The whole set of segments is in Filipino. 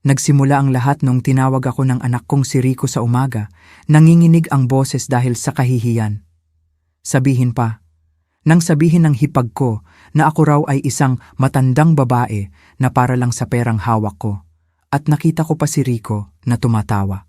Nagsimula ang lahat nung tinawag ako ng anak kong si Rico sa umaga. Nanginginig ang boses dahil sa kahihiyan. Sabihin pa, nang sabihin ng hipag ko na ako raw ay isang matandang babae na para lang sa perang hawak ko. At nakita ko pa si Rico na tumatawa.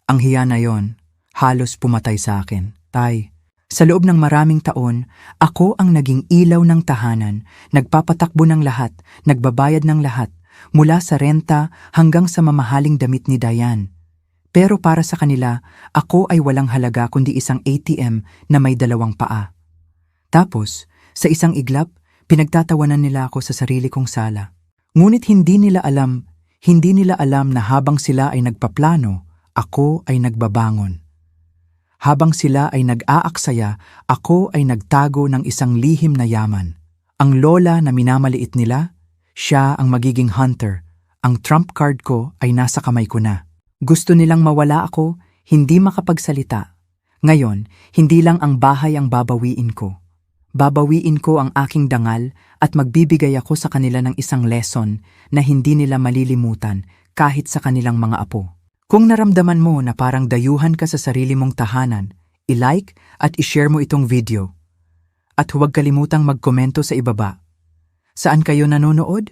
Ang hiya na yon, halos pumatay sa akin. Tay, sa loob ng maraming taon, ako ang naging ilaw ng tahanan, nagpapatakbo ng lahat, nagbabayad ng lahat, mula sa renta hanggang sa mamahaling damit ni Diane. Pero para sa kanila, ako ay walang halaga kundi isang ATM na may 2 paa. Tapos, sa isang iglap, pinagtatawanan nila ako sa sarili kong sala. Ngunit hindi nila alam na habang sila ay nagpaplano, ako ay nagbabangon. Habang sila ay nag-aaksaya, ako ay nagtago ng isang lihim na yaman. Ang lola na minamaliit nila, siya ang magiging hunter. Ang trump card ko ay nasa kamay ko na. Gusto nilang mawala ako, hindi makapagsalita. Ngayon, hindi lang ang bahay ang babawiin ko. Babawiin ko ang aking dangal at magbibigay ako sa kanila ng isang lesson na hindi nila malilimutan kahit sa kanilang mga apo. Kung naramdaman mo na parang dayuhan ka sa sarili mong tahanan, i-like at i-share mo itong video. At huwag kalimutang magkomento sa ibaba. Saan kayo nanonood?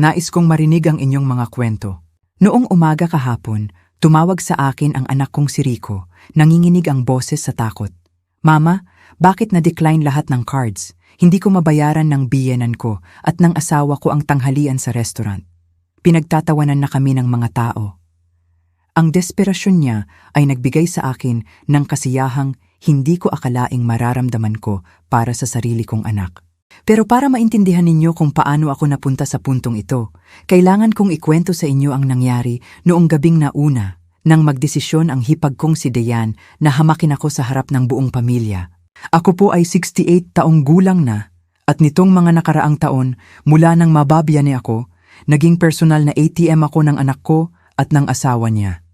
Nais kong marinig ang inyong mga kwento. Noong umaga kahapon, tumawag sa akin ang anak kong si Rico. Nanginginig ang boses sa takot. Mama, bakit na-decline lahat ng cards? Hindi ko mabayaran ng biyenan ko at ng asawa ko ang tanghalian sa restaurant. Pinagtatawanan na kami ng mga tao. Ang desperasyon niya ay nagbigay sa akin ng kasiyahang hindi ko akalaing mararamdaman ko para sa sarili kong anak. Pero para maintindihan ninyo kung paano ako napunta sa puntong ito, kailangan kong ikwento sa inyo ang nangyari noong gabing nauna nang magdesisyon ang hipag kong si Diane na hamakin ako sa harap ng buong pamilya. Ako po ay 68 taong gulang na at nitong mga nakaraang taon mula nang mababiyane ako, naging personal na ATM ako ng anak ko at ng asawa niya.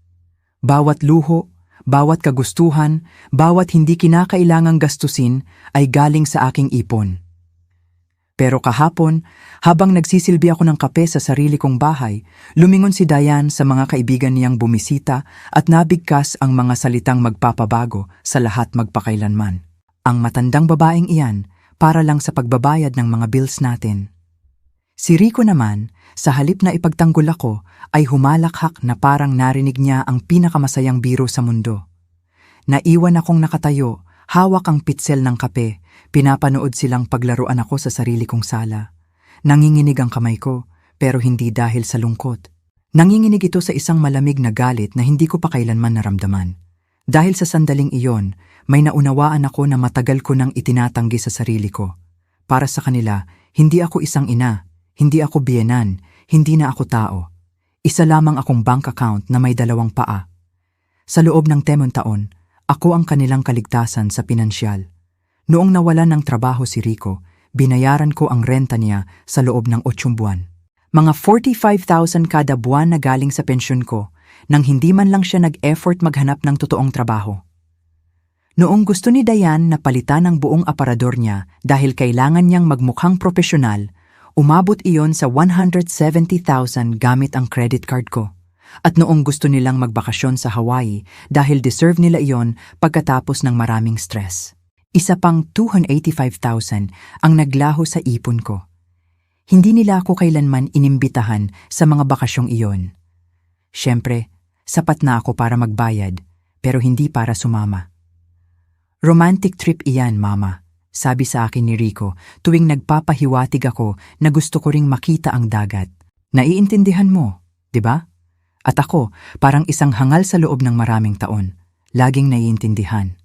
Bawat luho, bawat kagustuhan, bawat hindi kinakailangang gastusin ay galing sa aking ipon. Pero kahapon, habang nagsisilbi ako ng kape sa sarili kong bahay, lumingon si Diane sa mga kaibigan niyang bumisita at nabigkas ang mga salitang magpapabago sa lahat magpakailanman. Ang matandang babaeng iyan para lang sa pagbabayad ng mga bills natin. Si Rico naman, sa halip na ipagtanggol ako, ay humalakhak na parang narinig niya ang pinakamasayang biro sa mundo. Naiwan akong nakatayo, hawak ang pitsel ng kape. Pinapanood silang paglaruan ako sa sarili kong sala. Nanginginig ang kamay ko, pero hindi dahil sa lungkot. Nanginginig ito sa isang malamig na galit na hindi ko pa kailanman naramdaman. Dahil sa sandaling iyon, may naunawaan ako na matagal ko nang itinatanggi sa sarili ko. Para sa kanila, hindi ako isang ina, hindi ako biyenan, hindi na ako tao. Isa lamang akong bank account na may 2 paa. Sa loob ng 10 taon, ako ang kanilang kaligtasan sa pinansyal. Noong nawalan ng trabaho si Rico, binayaran ko ang renta niya sa loob ng 8 buwan. Mga 45,000 kada buwan na galing sa pensyon ko, nang hindi man lang siya nag-effort maghanap ng totoong trabaho. Noong gusto ni Diane na palitan ang buong aparador niya dahil kailangan niyang magmukhang propesyonal, umabot iyon sa 170,000 gamit ang credit card ko. At noong gusto nilang magbakasyon sa Hawaii dahil deserve nila iyon pagkatapos ng maraming stress. Isa pang 285,000 ang naglaho sa ipon ko. Hindi nila ako kailanman inimbitahan sa mga bakasyong iyon. Siyempre, sapat na ako para magbayad, pero hindi para sumama. Romantic trip iyan, Mama, sabi sa akin ni Rico tuwing nagpapahiwatig ako na gusto ko ring makita ang dagat. Naiintindihan mo, di ba? At ako, parang isang hangal sa loob ng maraming taon, laging naiintindihan.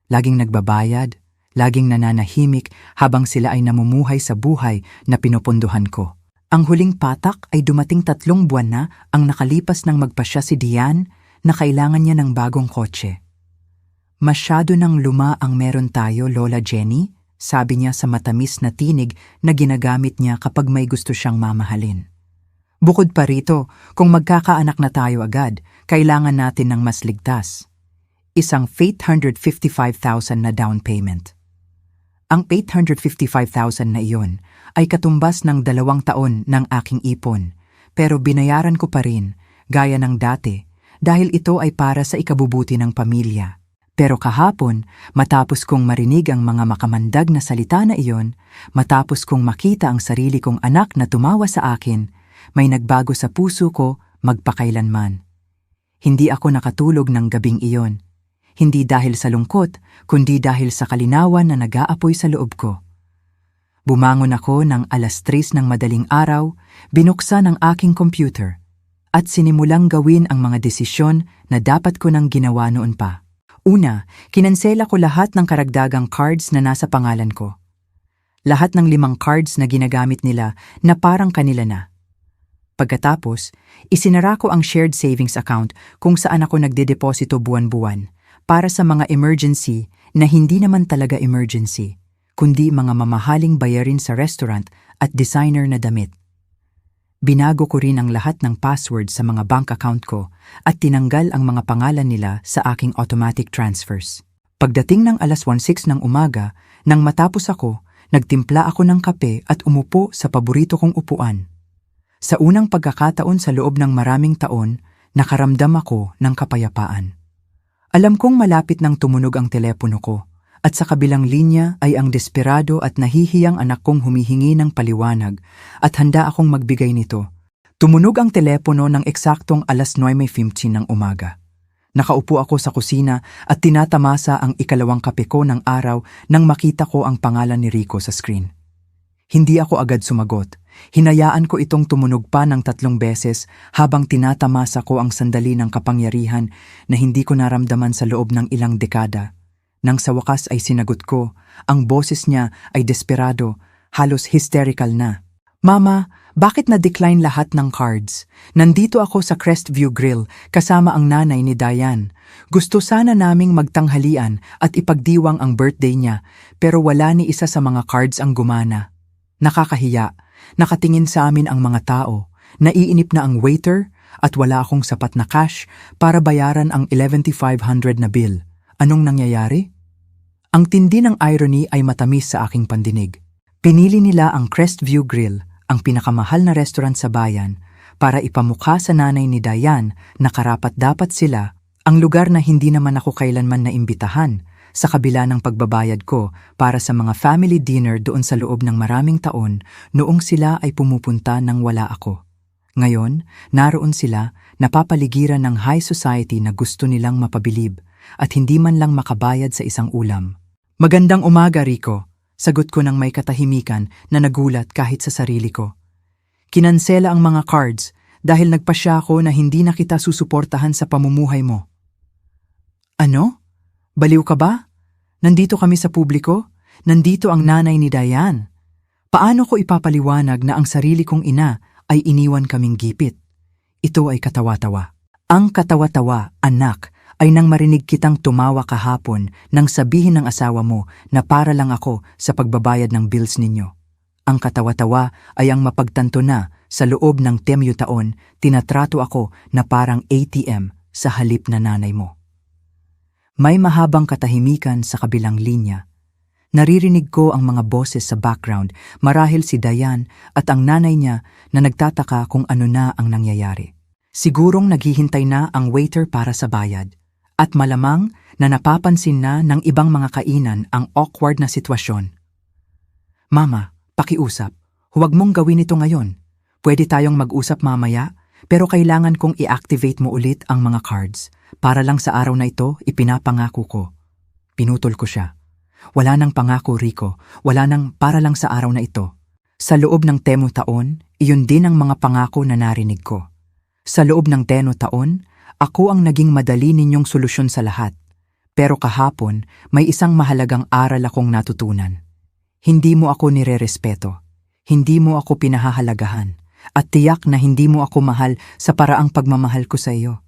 Laging nagbabayad, laging nananahimik habang sila ay namumuhay sa buhay na pinupunduhan ko. Ang huling patak ay dumating 3 buwan na ang nakalipas nang magpasya si Diane na kailangan niya ng bagong kotse. Masyado nang luma ang meron tayo, Lola Jenny, sabi niya sa matamis na tinig na ginagamit niya kapag may gusto siyang mamahalin. Bukod pa rito, kung magkakaanak na tayo agad, kailangan natin ng mas ligtas. Isang 855,000 na down payment. Ang 855,000 na iyon ay katumbas ng 2 taon ng aking ipon, pero binayaran ko pa rin gaya ng dati, dahil ito ay para sa ikabubuti ng pamilya. Pero kahapon, matapos kong marinig ang mga makamandag na salita na iyon, matapos kong makita ang sarili kong anak na tumawa sa akin, may nagbago sa puso ko magpakailanman. Hindi ako nakatulog ng gabing iyon. Hindi dahil sa lungkot, kundi dahil sa kalinawan na nag-aapoy sa loob ko. Bumangon ako ng 3:00 ng madaling araw, binuksan ang aking computer, at sinimulang gawin ang mga desisyon na dapat ko nang ginawa noon pa. Una, kinansela ko lahat ng karagdagang cards na nasa pangalan ko. Lahat ng 5 cards na ginagamit nila na parang kanila na. Pagkatapos, isinara ko ang shared savings account kung saan ako nagdedeposito buwan-buwan para sa mga emergency na hindi naman talaga emergency, kundi mga mamahaling bayarin sa restaurant at designer na damit. Binago ko rin ang lahat ng password sa mga bank account ko at tinanggal ang mga pangalan nila sa aking automatic transfers. Pagdating ng 1:06 ng umaga, nang matapos ako, nagtimpla ako ng kape at umupo sa paborito kong upuan. Sa unang pagkakataon sa loob ng maraming taon, nakaramdam ako ng kapayapaan. Alam kong malapit nang tumunog ang telepono ko, at sa kabilang linya ay ang desperado at nahihiyang anak kong humihingi ng paliwanag at handa akong magbigay nito. Tumunog ang telepono ng eksaktong 9:15 ng umaga. Nakaupo ako sa kusina at tinatamasa ang ikalawang kape ko ng araw nang makita ko ang pangalan ni Rico sa screen. Hindi ako agad sumagot. Hinayaan ko itong tumunog pa ng 3 beses habang tinatamasa ko ang sandali ng kapangyarihan na hindi ko naramdaman sa loob ng ilang dekada. Nang sa wakas ay sinagot ko, ang boses niya ay desperado, halos hysterical na. "Mama, bakit na-decline lahat ng cards? Nandito ako sa Crestview Grill kasama ang nanay ni Diane. Gusto sana naming magtanghalian at ipagdiwang ang birthday niya, pero wala ni isa sa mga cards ang gumana. Nakakahiya, nakatingin sa amin ang mga tao, naiinip na ang waiter at wala akong sapat na cash para bayaran ang 11,500 na bill. Anong nangyayari?" Ang tindi ng irony ay matamis sa aking pandinig. Pinili nila ang Crestview Grill, ang pinakamahal na restaurant sa bayan, para ipamukha sa nanay ni Diane na karapat-dapat sila, ang lugar na hindi naman ako kailanman naimbitahan, sa kabila ng pagbabayad ko para sa mga family dinner doon sa loob ng maraming taon noong sila ay pumupunta nang wala ako. Ngayon, naroon sila, napapaligiran ng high society na gusto nilang mapabilib at hindi man lang makabayad sa isang ulam. "Magandang umaga, Rico," sagot ko ng may katahimikan na nagulat kahit sa sarili ko. "Kinansela ang mga cards dahil nagpasya ako na hindi na kita susuportahan sa pamumuhay mo." "Ano? Baliw ka ba? Nandito kami sa publiko? Nandito ang nanay ni Diane. Paano ko ipapaliwanag na ang sarili kong ina ay iniwan kaming gipit?" Ito ay katawa-tawa. Ang katawa-tawa, anak, ay nang marinig kitang tumawa kahapon nang sabihin ng asawa mo na para lang ako sa pagbabayad ng bills ninyo. Ang katawa-tawa ay ang mapagtanto na sa loob ng 10 taon, tinatrato ako na parang ATM sa halip na nanay mo. May mahabang katahimikan sa kabilang linya. Naririnig ko ang mga boses sa background, marahil si Diane at ang nanay niya na nagtataka kung ano na ang nangyayari. Sigurong naghihintay na ang waiter para sa bayad. At malamang na napapansin na ng ibang mga kainan ang awkward na sitwasyon. "Mama, pakiusap. Huwag mong gawin ito ngayon. Pwede tayong mag-usap mamaya, pero kailangan kong i-activate mo ulit ang mga cards. Para lang sa araw na ito, ipinapangako ko." Pinutol ko siya. "Wala nang pangako, Rico. Wala nang para lang sa araw na ito. Sa loob ng 10 taon, iyon din ang mga pangako na narinig ko. Sa loob ng 10 taon, ako ang naging madali ninyong solusyon sa lahat. Pero kahapon, may isang mahalagang aral akong natutunan. Hindi mo ako nirerespeto. Hindi mo ako pinahahalagahan. At tiyak na hindi mo ako mahal sa paraang pagmamahal ko sa iyo."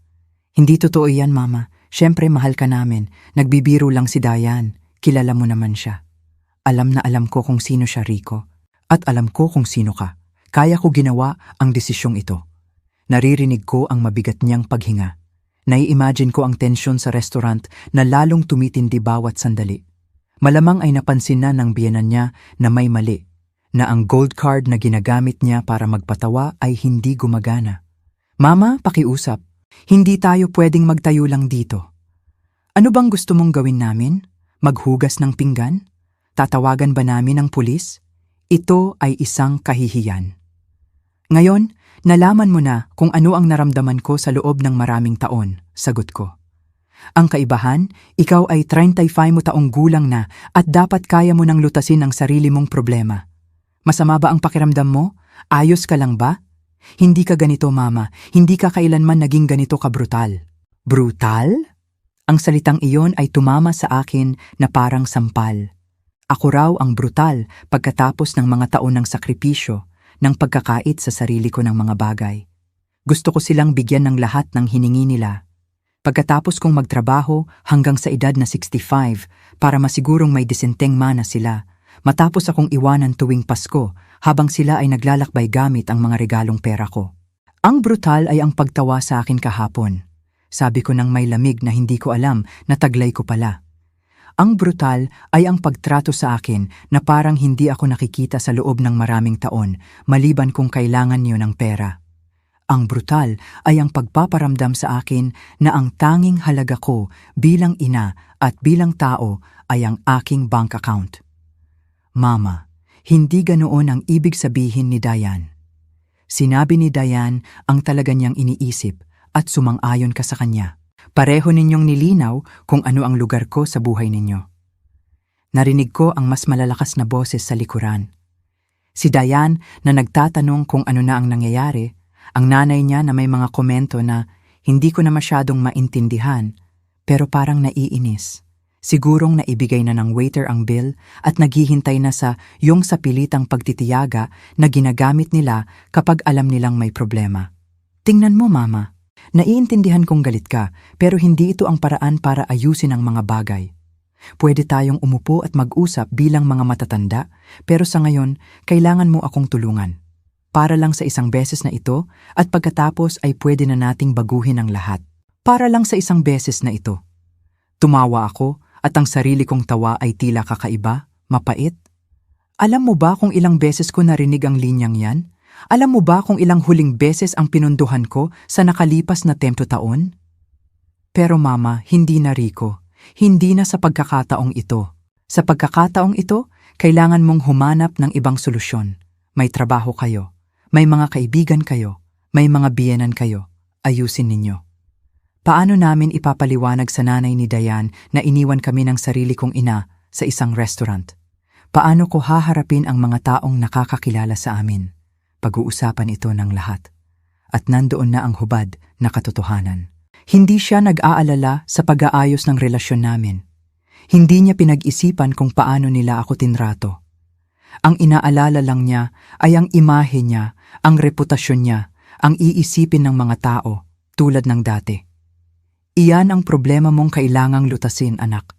"Hindi totoo yan, Mama. Siyempre mahal ka namin. Nagbibiro lang si Diane. Kilala mo naman siya." Alam na alam ko kung sino siya, Rico. At alam ko kung sino ka. Kaya ko ginawa ang desisyong ito. Naririnig ko ang mabigat niyang paghinga. Nai-imagine ko ang tensyon sa restaurant na lalong tumitindi bawat sandali. Malamang ay napansin na ng biyenan niya na may mali, na ang gold card na ginagamit niya para magpatawa ay hindi gumagana. Mama, pakiusap. Hindi tayo pwedeng magtayo lang dito. Ano bang gusto mong gawin namin? Maghugas ng pinggan? Tatawagan ba namin ang pulis? Ito ay isang kahihiyan. Ngayon, nalaman mo na kung ano ang naramdaman ko sa loob ng maraming taon, sagot ko. Ang kaibahan, ikaw ay 35 taong gulang na at dapat kaya mo nang lutasin ang sarili mong problema. Masama ba ang pakiramdam mo? Ayos ka lang ba? Hindi ka ganito, Mama. Hindi ka kailanman naging ganito kabrutal. Brutal? Ang salitang iyon ay tumama sa akin na parang sampal. Ako raw ang brutal pagkatapos ng mga taon ng sakripisyo, ng pagkakait sa sarili ko ng mga bagay. Gusto ko silang bigyan ng lahat ng hiningi nila. Pagkatapos kong magtrabaho hanggang sa edad na 65 para masigurong may disenteng mana sila, matapos akong iwanan tuwing Pasko habang sila ay naglalakbay gamit ang mga regalong pera ko. Ang brutal ay ang pagtawa sa akin kahapon. Sabi ko nang may lamig na hindi ko alam na taglay ko pala. Ang brutal ay ang pagtrato sa akin na parang hindi ako nakikita sa loob ng maraming taon maliban kung kailangan niyo ng pera. Ang brutal ay ang pagpaparamdam sa akin na ang tanging halaga ko bilang ina at bilang tao ay ang aking bank account. Mama, hindi ganoon ang ibig sabihin ni Diane. Sinabi ni Diane ang talaga niyang iniisip at sumang-ayon ka sa kanya. Pareho ninyong nilinaw kung ano ang lugar ko sa buhay ninyo. Narinig ko ang mas malalakas na boses sa likuran. Si Diane na nagtatanong kung ano na ang nangyayari, ang nanay niya na may mga komento na hindi ko na masyadong maintindihan pero parang naiinis. Sigurong naibigay na ng waiter ang bill at naghihintay na sa yung sapilitang pagtitiyaga na ginagamit nila kapag alam nilang may problema. Tingnan mo, Mama. Naiintindihan kong galit ka pero hindi ito ang paraan para ayusin ang mga bagay. Pwede tayong umupo at mag-usap bilang mga matatanda pero sa ngayon kailangan mo akong tulungan. Para lang sa isang beses na ito at pagkatapos ay pwede na nating baguhin ang lahat. Para lang sa isang beses na ito. Tumawa ako at ang sarili kong tawa ay tila kakaiba, mapait. Alam mo ba kung ilang beses ko narinig ang linyang yan? Alam mo ba kung ilang huling beses ang pinunduhan ko sa nakalipas na 10 taon? Pero Mama, hindi na Rico. Hindi na sa pagkakataong ito. Sa pagkakataong ito, kailangan mong humanap ng ibang solusyon. May trabaho kayo. May mga kaibigan kayo, may mga biyenan kayo, ayusin ninyo. Paano namin ipapaliwanag sa nanay ni Diane na iniwan kami ng sarili kong ina sa isang restaurant? Paano ko haharapin ang mga taong nakakakilala sa amin? Pag-uusapan ito ng lahat. At nandoon na ang hubad na katotohanan. Hindi siya nag-aalala sa pag-aayos ng relasyon namin. Hindi niya pinag-isipan kung paano nila ako tinrato. Ang inaalala lang niya ay ang imahe niya, ang reputasyon niya, ang iisipin ng mga tao, tulad ng dati. Iyan ang problema mong kailangang lutasin, anak.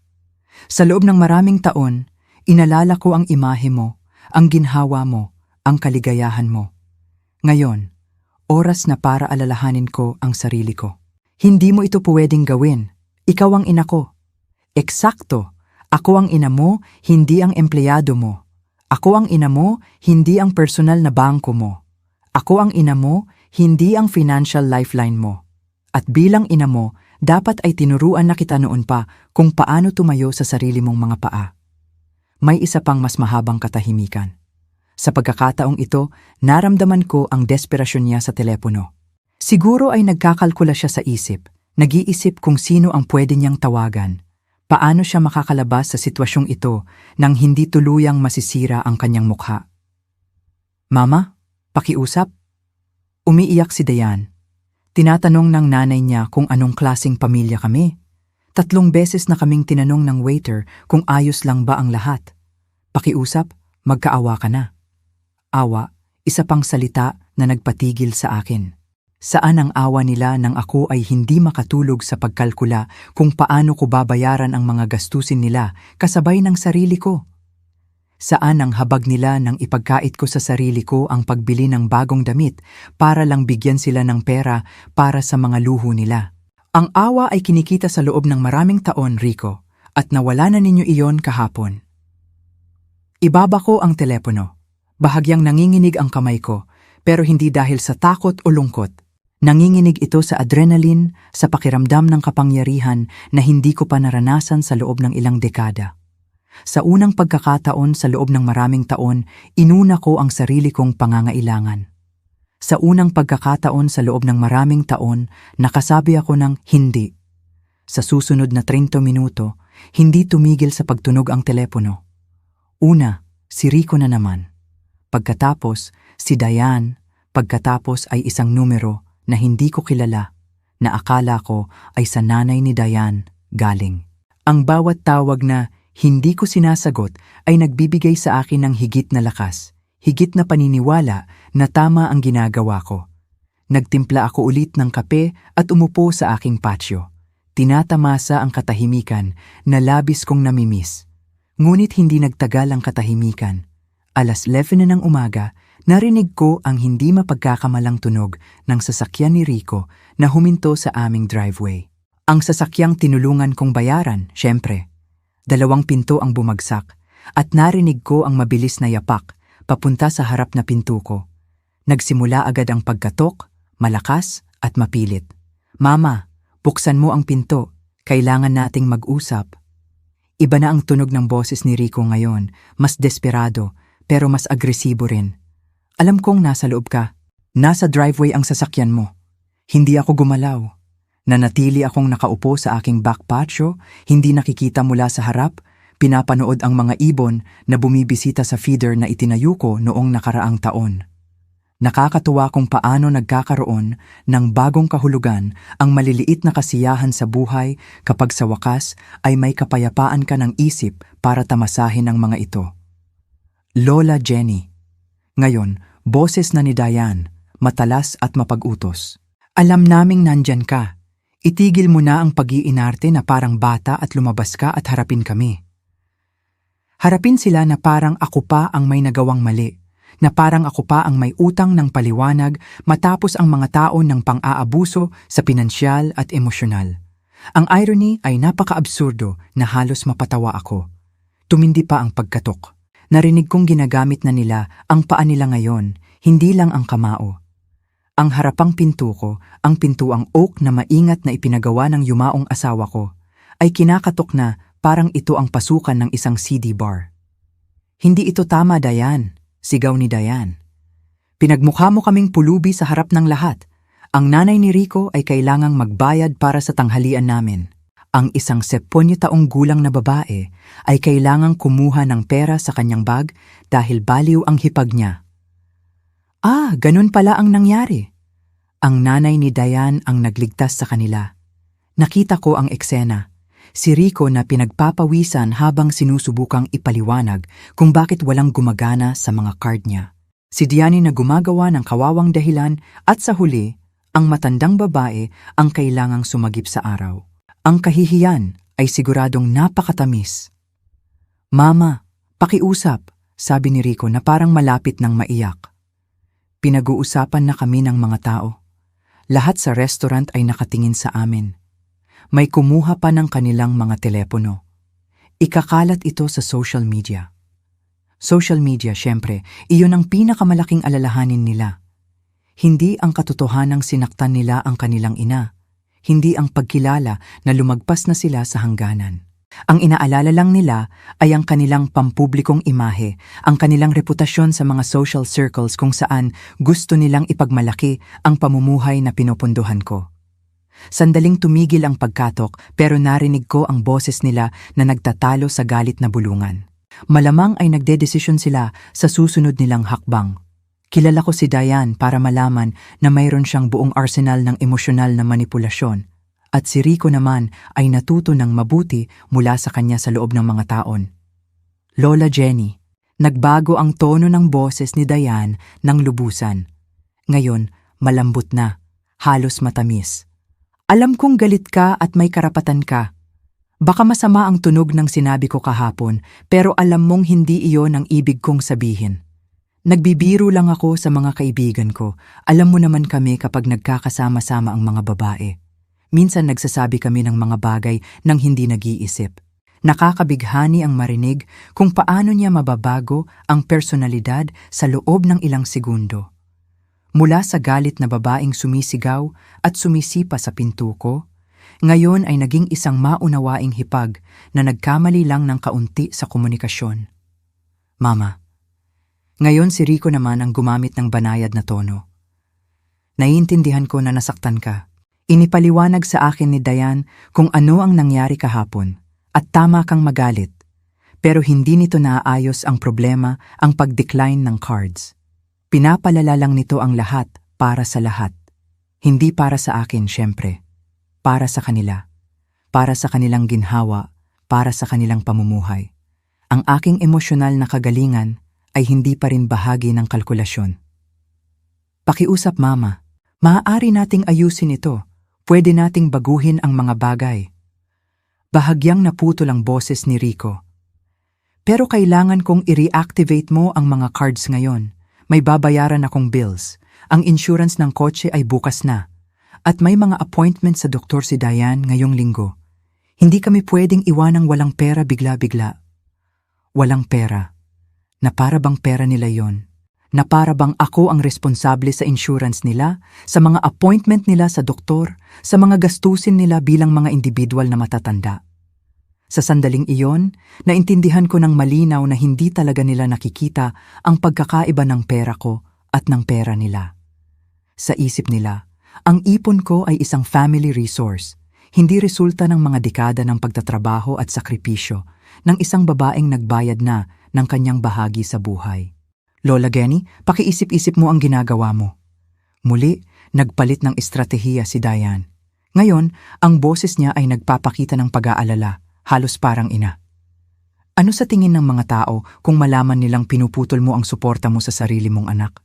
Sa loob ng maraming taon, inalala ko ang imahe mo, ang ginhawa mo, ang kaligayahan mo. Ngayon, oras na para alalahanin ko ang sarili ko. Hindi mo ito pwedeng gawin. Ikaw ang ina ko. Eksakto, ako ang ina mo, hindi ang empleyado mo. Ako ang ina mo, hindi ang personal na bangko mo. Ako ang ina mo, hindi ang financial lifeline mo. At bilang ina mo, dapat ay tinuruan na kita noon pa kung paano tumayo sa sarili mong mga paa. May isa pang mas mahabang katahimikan. Sa pagkakataong ito, naramdaman ko ang desperasyon niya sa telepono. Siguro ay nagkakalkula siya sa isip, nag-iisip kung sino ang pwede niyang tawagan. Paano siya makakalabas sa sitwasyong ito nang hindi tuluyang masisira ang kanyang mukha? Mama, pakiusap? Umiiyak si Diane. Tinatanong ng nanay niya kung anong klaseng pamilya kami. 3 beses na kaming tinanong ng waiter kung ayos lang ba ang lahat. Pakiusap, magkaawa ka na. Awa, isa pang salita na nagpatigil sa akin. Saan ang awa nila nang ako ay hindi makatulog sa pagkalkula kung paano ko babayaran ang mga gastusin nila kasabay ng sarili ko? Saan ang habag nila nang ipagkait ko sa sarili ko ang pagbili ng bagong damit para lang bigyan sila ng pera para sa mga luho nila? Ang awa ay kinikita sa loob ng maraming taon, Rico, at nawala na ninyo iyon kahapon. Ibaba ko ang telepono. Bahagyang nanginginig ang kamay ko, pero hindi dahil sa takot o lungkot. Nanginginig ito sa adrenaline, sa pakiramdam ng kapangyarihan na hindi ko pa naranasan sa loob ng ilang dekada. Sa unang pagkakataon sa loob ng maraming taon, inuna ko ang sarili kong pangangailangan. Sa unang pagkakataon sa loob ng maraming taon, nakasabi ako ng hindi. Sa susunod na 30 minuto, hindi tumigil sa pagtunog ang telepono. Una, si Rico na naman. Pagkatapos, si Diane. Pagkatapos ay isang numero na hindi ko kilala, na akala ko ay sa nanay ni Diane galing. Ang bawat tawag na hindi ko sinasagot ay nagbibigay sa akin ng higit na lakas, higit na paniniwala na tama ang ginagawa ko. Nagtimpla ako ulit ng kape at umupo sa aking patio. Tinatamasa ang katahimikan na labis kong namimiss. Ngunit hindi nagtagal ang katahimikan. 11:00 na ng umaga, narinig ko ang hindi mapagkakamalang tunog ng sasakyan ni Rico na huminto sa aming driveway. Ang sasakyang tinulungan kong bayaran, syempre. 2 pinto ang bumagsak at narinig ko ang mabilis na yapak papunta sa harap na pinto ko. Nagsimula agad ang pagkatok, malakas at mapilit. "Mama, buksan mo ang pinto. Kailangan nating mag-usap." Iba na ang tunog ng boses ni Rico ngayon, mas desperado pero mas agresibo rin. "Alam kong nasa loob ka. Nasa driveway ang sasakyan mo." Hindi ako gumalaw. Nanatili akong nakaupo sa aking back patio, hindi nakikita mula sa harap, pinapanood ang mga ibon na bumibisita sa feeder na itinayo ko noong nakaraang taon. Nakakatuwa kung paano nagkakaroon ng bagong kahulugan ang maliliit na kasiyahan sa buhay kapag sa wakas ay may kapayapaan ka ng isip para tamasahin ang mga ito. Lola Jenny. Ngayon, boses na ni Diane, matalas at mapag-utos. "Alam naming nandyan ka. Itigil mo na ang pag-iinarte na parang bata at lumabas ka at harapin kami." Harapin sila na parang ako pa ang may nagawang mali, na parang ako pa ang may utang ng paliwanag matapos ang mga taon ng pang-aabuso sa pinansyal at emosyonal. Ang irony ay napaka-absurdo na halos mapatawa ako. Tumindi pa ang pagkatok. Narinig kong ginagamit na nila ang paa nila ngayon, hindi lang ang kamao. Ang harapang pinto ko, ang pintuang oak na maingat na ipinagawa ng yumaong asawa ko, ay kinakatok na parang ito ang pasukan ng isang CD bar. "Hindi ito tama, Diane," sigaw ni Diane. "Pinagmukha mo kaming pulubi sa harap ng lahat. Ang nanay ni Rico ay kailangang magbayad para sa tanghalian namin. Ang isang 10 taong gulang na babae ay kailangang kumuha ng pera sa kanyang bag dahil baliw ang hipag niya." "Ah, ganun pala ang nangyari." Ang nanay ni Diane ang nagligtas sa kanila. Nakita ko ang eksena. Si Rico na pinagpapawisan habang sinusubukang ipaliwanag kung bakit walang gumagana sa mga card niya. Si Diane na gumagawa ng kawawang dahilan at sa huli, ang matandang babae ang kailangang sumagip sa araw. Ang kahihiyan ay siguradong napakatamis. "Mama, pakiusap," sabi ni Rico na parang malapit ng maiyak. Pinag-uusapan na kami ng mga tao. Lahat sa restaurant ay nakatingin sa amin. May kumuha pa ng kanilang mga telepono. Ikakalat ito sa social media. Social media, syempre, iyon ang pinakamalaking alalahanin nila. Hindi ang katotohanang sinaktan nila ang kanilang ina. Hindi ang pagkilala na lumagpas na sila sa hangganan. Ang inaalala lang nila ay ang kanilang pampublikong imahe, ang kanilang reputasyon sa mga social circles kung saan gusto nilang ipagmalaki ang pamumuhay na pinupunduhan ko. Sandaling tumigil ang pagkatok pero narinig ko ang boses nila na nagtatalo sa galit na bulungan. Malamang ay nagdedesisyon sila sa susunod nilang hakbang. Kilala ko si Diane para malaman na mayroon siyang buong arsenal ng emosyonal na manipulasyon at si Rico naman ay natuto ng mabuti mula sa kanya sa loob ng mga taon. "Lola Jenny," nagbago ang tono ng boses ni Diane ng lubusan. Ngayon, malambot na, halos matamis. "Alam kong galit ka at may karapatan ka. Baka masama ang tunog ng sinabi ko kahapon pero alam mong hindi iyon ang ibig kong sabihin. Nagbibiro lang ako sa mga kaibigan ko. Alam mo naman kami kapag nagkakasama-sama ang mga babae. Minsan nagsasabi kami ng mga bagay nang hindi nag-iisip. Nakakabighani ang marinig kung paano niya mababago ang personalidad sa loob ng ilang segundo. Mula sa galit na babaeng sumisigaw at sumisipa sa pinto ko, ngayon ay naging isang maunawaing hipag na nagkamali lang ng kaunti sa komunikasyon. Mama, ngayon si Rico naman ang gumamit ng banayad na tono. Naiintindihan ko na nasaktan ka. Inipaliwanag sa akin ni Diane kung ano ang nangyari kahapon at tama kang magalit. Pero hindi nito naaayos ang problema, ang pag-decline ng cards. Pinapalala lang nito ang lahat para sa lahat. Hindi para sa akin, syempre. Para sa kanila. Para sa kanilang ginhawa, para sa kanilang pamumuhay. Ang aking emosyonal na kagalingan ay hindi pa rin bahagi ng kalkulasyon. Pakiusap, Mama. Maaari nating ayusin ito. Pwede nating baguhin ang mga bagay. Bahagyang naputol ang boses ni Rico. Pero kailangan kong i-reactivate mo ang mga cards ngayon. May babayaran akong bills. Ang insurance ng kotse ay bukas na. At may mga appointment sa doktor si Diane ngayong linggo. Hindi kami pwedeng iwanang walang pera bigla-bigla. Walang pera. Na para bang pera nila yon? Na para bang ako ang responsable sa insurance nila, sa mga appointment nila sa doktor, sa mga gastusin nila bilang mga individual na matatanda? Sa sandaling iyon, naintindihan ko ng malinaw na hindi talaga nila nakikita ang pagkakaiba ng pera ko at ng pera nila. Sa isip nila, ang ipon ko ay isang family resource, hindi resulta ng mga dekada ng pagtatrabaho at sakripisyo ng isang babaeng nagbayad na ng kanyang bahagi sa buhay. Lola Genny, pakiisip-isip mo ang ginagawa mo. Muli, nagpalit ng estratehiya si Diane. Ngayon, ang boses niya ay nagpapakita ng pag-aalala, halos parang ina. Ano sa tingin ng mga tao kung malaman nilang pinuputol mo ang suporta mo sa sarili mong anak?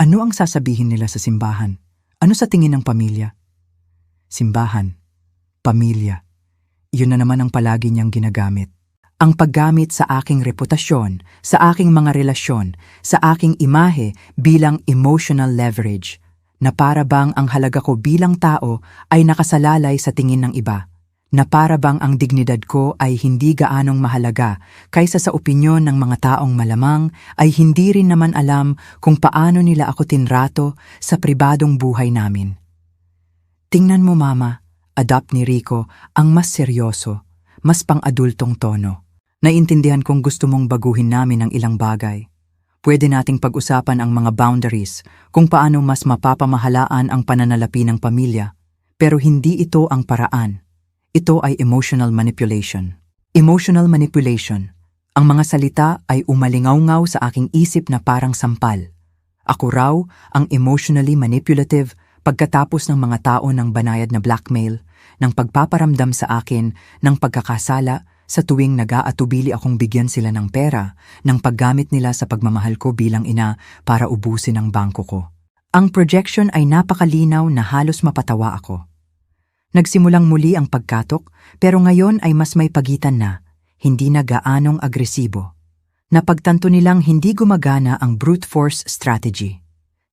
Ano ang sasabihin nila sa simbahan? Ano sa tingin ng pamilya? Simbahan, pamilya, yun na naman ang palagi niyang ginagamit. Ang paggamit sa aking reputasyon, sa aking mga relasyon, sa aking imahe bilang emotional leverage, na para bang ang halaga ko bilang tao ay nakasalalay sa tingin ng iba, na para bang ang dignidad ko ay hindi gaanong mahalaga kaysa sa opinyon ng mga taong malamang ay hindi rin naman alam kung paano nila ako tinrato sa pribadong buhay namin. Tingnan mo, Mama, adopt ni Rico ang mas seryoso, mas pang-adultong tono. Naiintindihan kong gusto mong baguhin namin ang ilang bagay. Pwede nating pag-usapan ang mga boundaries, kung paano mas mapapamahalaan ang pananalapi ng pamilya. Pero hindi ito ang paraan. Ito ay emotional manipulation. Emotional manipulation. Ang mga salita ay umalingaw-ngaw sa aking isip na parang sampal. Ako raw ang emotionally manipulative pagkatapos ng mga tao ng banayad na blackmail, ng pagpaparamdam sa akin ng pagkakasala sa tuwing nag-aatubili akong bigyan sila ng pera, ng paggamit nila sa pagmamahal ko bilang ina para ubusin ang bangko ko. Ang projection ay napakalinaw na halos mapatawa ako. Nagsimulang muli ang pagkatok, pero ngayon ay mas may pagitan na, hindi na gaanong agresibo. Napagtanto nilang hindi gumagana ang brute force strategy.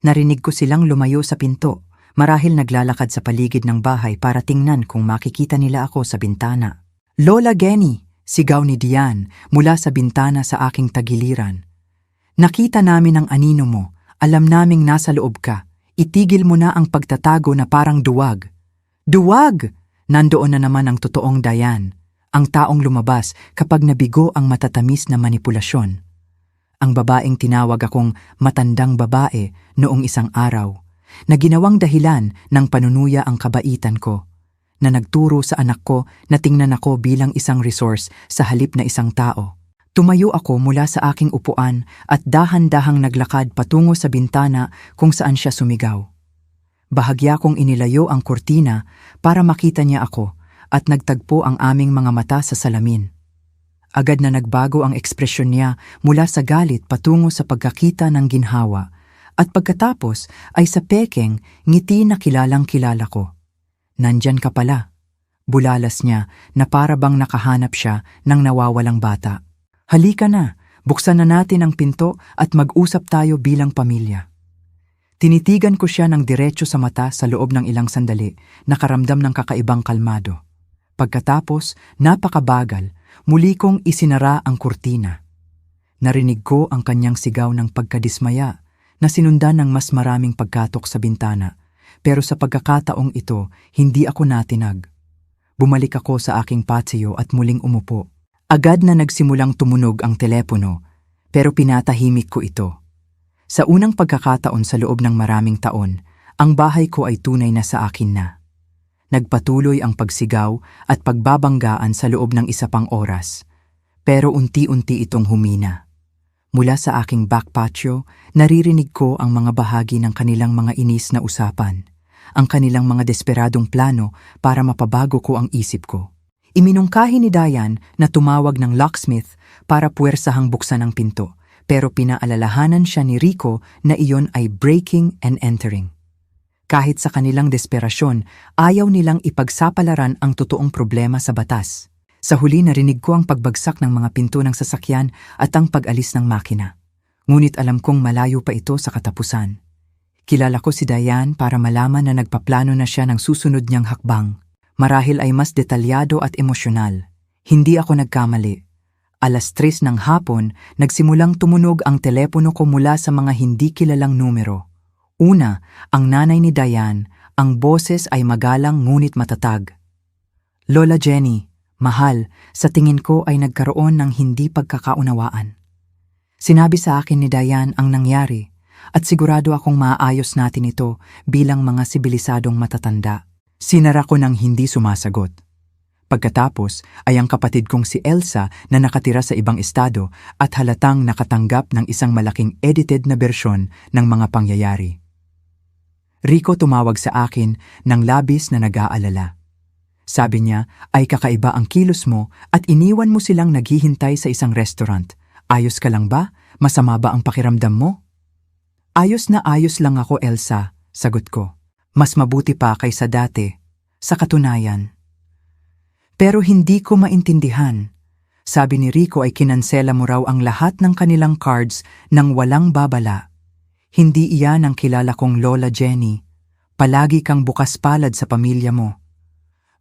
Narinig ko silang lumayo sa pinto, marahil naglalakad sa paligid ng bahay para tingnan kung makikita nila ako sa bintana. Lola Genny, sigaw ni Diane mula sa bintana sa aking tagiliran. Nakita namin ang anino mo, alam naming nasa loob ka, itigil mo na ang pagtatago na parang duwag. Duwag! Nandoon na naman ang totoong Diane, ang taong lumabas kapag nabigo ang matatamis na manipulasyon. Ang babaeng tinawag akong matandang babae noong isang araw, na ginawang dahilan ng panunuya ang kabaitan ko, na nagturo sa anak ko na tingnan ako bilang isang resource sa halip na isang tao. Tumayo ako mula sa aking upuan at dahan-dahang naglakad patungo sa bintana kung saan siya sumigaw. Bahagya kong inilayo ang kurtina para makita niya ako at nagtagpo ang aming mga mata sa salamin. Agad na nagbago ang ekspresyon niya mula sa galit patungo sa pagkakita ng ginhawa at pagkatapos ay sa pekeng ngiti na kilalang kilala ko. Nandyan ka pala. Bulalas niya na para bang nakahanap siya ng nawawalang bata. Halika na, buksan na natin ang pinto at mag-usap tayo bilang pamilya. Tinitigan ko siya ng diretso sa mata sa loob ng ilang sandali, nakaramdam ng kakaibang kalmado. Pagkatapos, napakabagal, muli kong isinara ang kurtina. Narinig ko ang kanyang sigaw ng pagkadismaya, na sinundan ng mas maraming pagkatok sa bintana. Pero sa pagkakataong ito, hindi ako natinag. Bumalik ako sa aking patio at muling umupo. Agad na nagsimulang tumunog ang telepono, pero pinatahimik ko ito. Sa unang pagkakataon sa loob ng maraming taon, ang bahay ko ay tunay na sa akin na. Nagpatuloy ang pagsigaw at pagbabanggaan sa loob ng isa pang oras. Pero unti-unti itong humina. Mula sa aking back patio, naririnig ko ang mga bahagi ng kanilang mga inis na usapan, ang kanilang mga desperadong plano para mapabago ko ang isip ko. Iminungkahi ni Diane na tumawag ng locksmith para puwersahang buksan ang pinto, pero pinaalalahanan siya ni Rico na iyon ay breaking and entering. Kahit sa kanilang desperasyon, ayaw nilang ipagsapalaran ang totoong problema sa batas. Sa huli narinig ko ang pagbagsak ng mga pinto ng sasakyan at ang pag-alis ng makina. Ngunit alam kong malayo pa ito sa katapusan. Kilala ko si Diane para malaman na nagpaplano na siya ng susunod niyang hakbang. Marahil ay mas detalyado at emosyonal. Hindi ako nagkamali. 3:00 ng hapon, nagsimulang tumunog ang telepono ko mula sa mga hindi kilalang numero. Una, ang nanay ni Diane, ang boses ay magalang ngunit matatag. Lola Jenny, mahal, sa tingin ko ay nagkaroon ng hindi pagkakaunawaan. Sinabi sa akin ni Diane ang nangyari at sigurado akong maaayos natin ito bilang mga sibilisadong matatanda. Sinara ko ng hindi sumasagot. Pagkatapos ay ang kapatid kong si Elsa na nakatira sa ibang estado at halatang nakatanggap ng isang malaking edited na bersyon ng mga pangyayari. Rico tumawag sa akin ng labis na nag-aalala. Sabi niya ay kakaiba ang kilos mo at iniwan mo silang naghihintay sa isang restaurant. Ayos ka lang ba? Masama ba ang pakiramdam mo? Ayos na ayos lang ako, Elsa, sagot ko. Mas mabuti pa kaysa dati, sa katunayan. Pero hindi ko maintindihan. Sabi ni Rico ay kinansela mo raw ang lahat ng kanilang cards nang walang babala. Hindi iyan ang kilala kong Lola Jenny. Palagi kang bukas palad sa pamilya mo.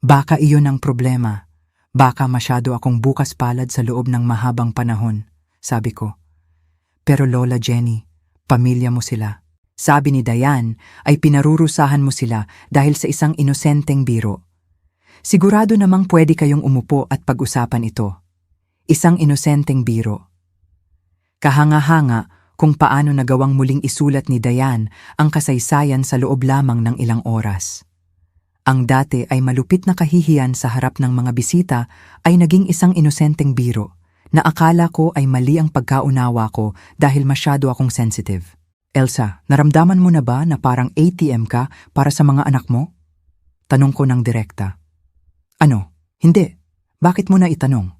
Baka iyon ang problema. Baka masyado akong bukas palad sa loob ng mahabang panahon, sabi ko. Pero Lola Jenny, pamilya mo sila. Sabi ni Diane ay pinarurusahan mo sila dahil sa isang inosenteng biro. Sigurado namang pwede kayong umupo at pag-usapan ito. Isang inosenteng biro. Kahanga-hanga kung paano nagawang muling isulat ni Diane ang kasaysayan sa loob lamang ng ilang oras. Ang dati ay malupit na kahihiyan sa harap ng mga bisita ay naging isang inosenteng biro na akala ko ay mali ang pagkaunawa ko dahil masyado akong sensitive. Elsa, naramdaman mo na ba na parang ATM ka para sa mga anak mo? Tanong ko ng direkta. Ano? Hindi. Bakit mo na itanong?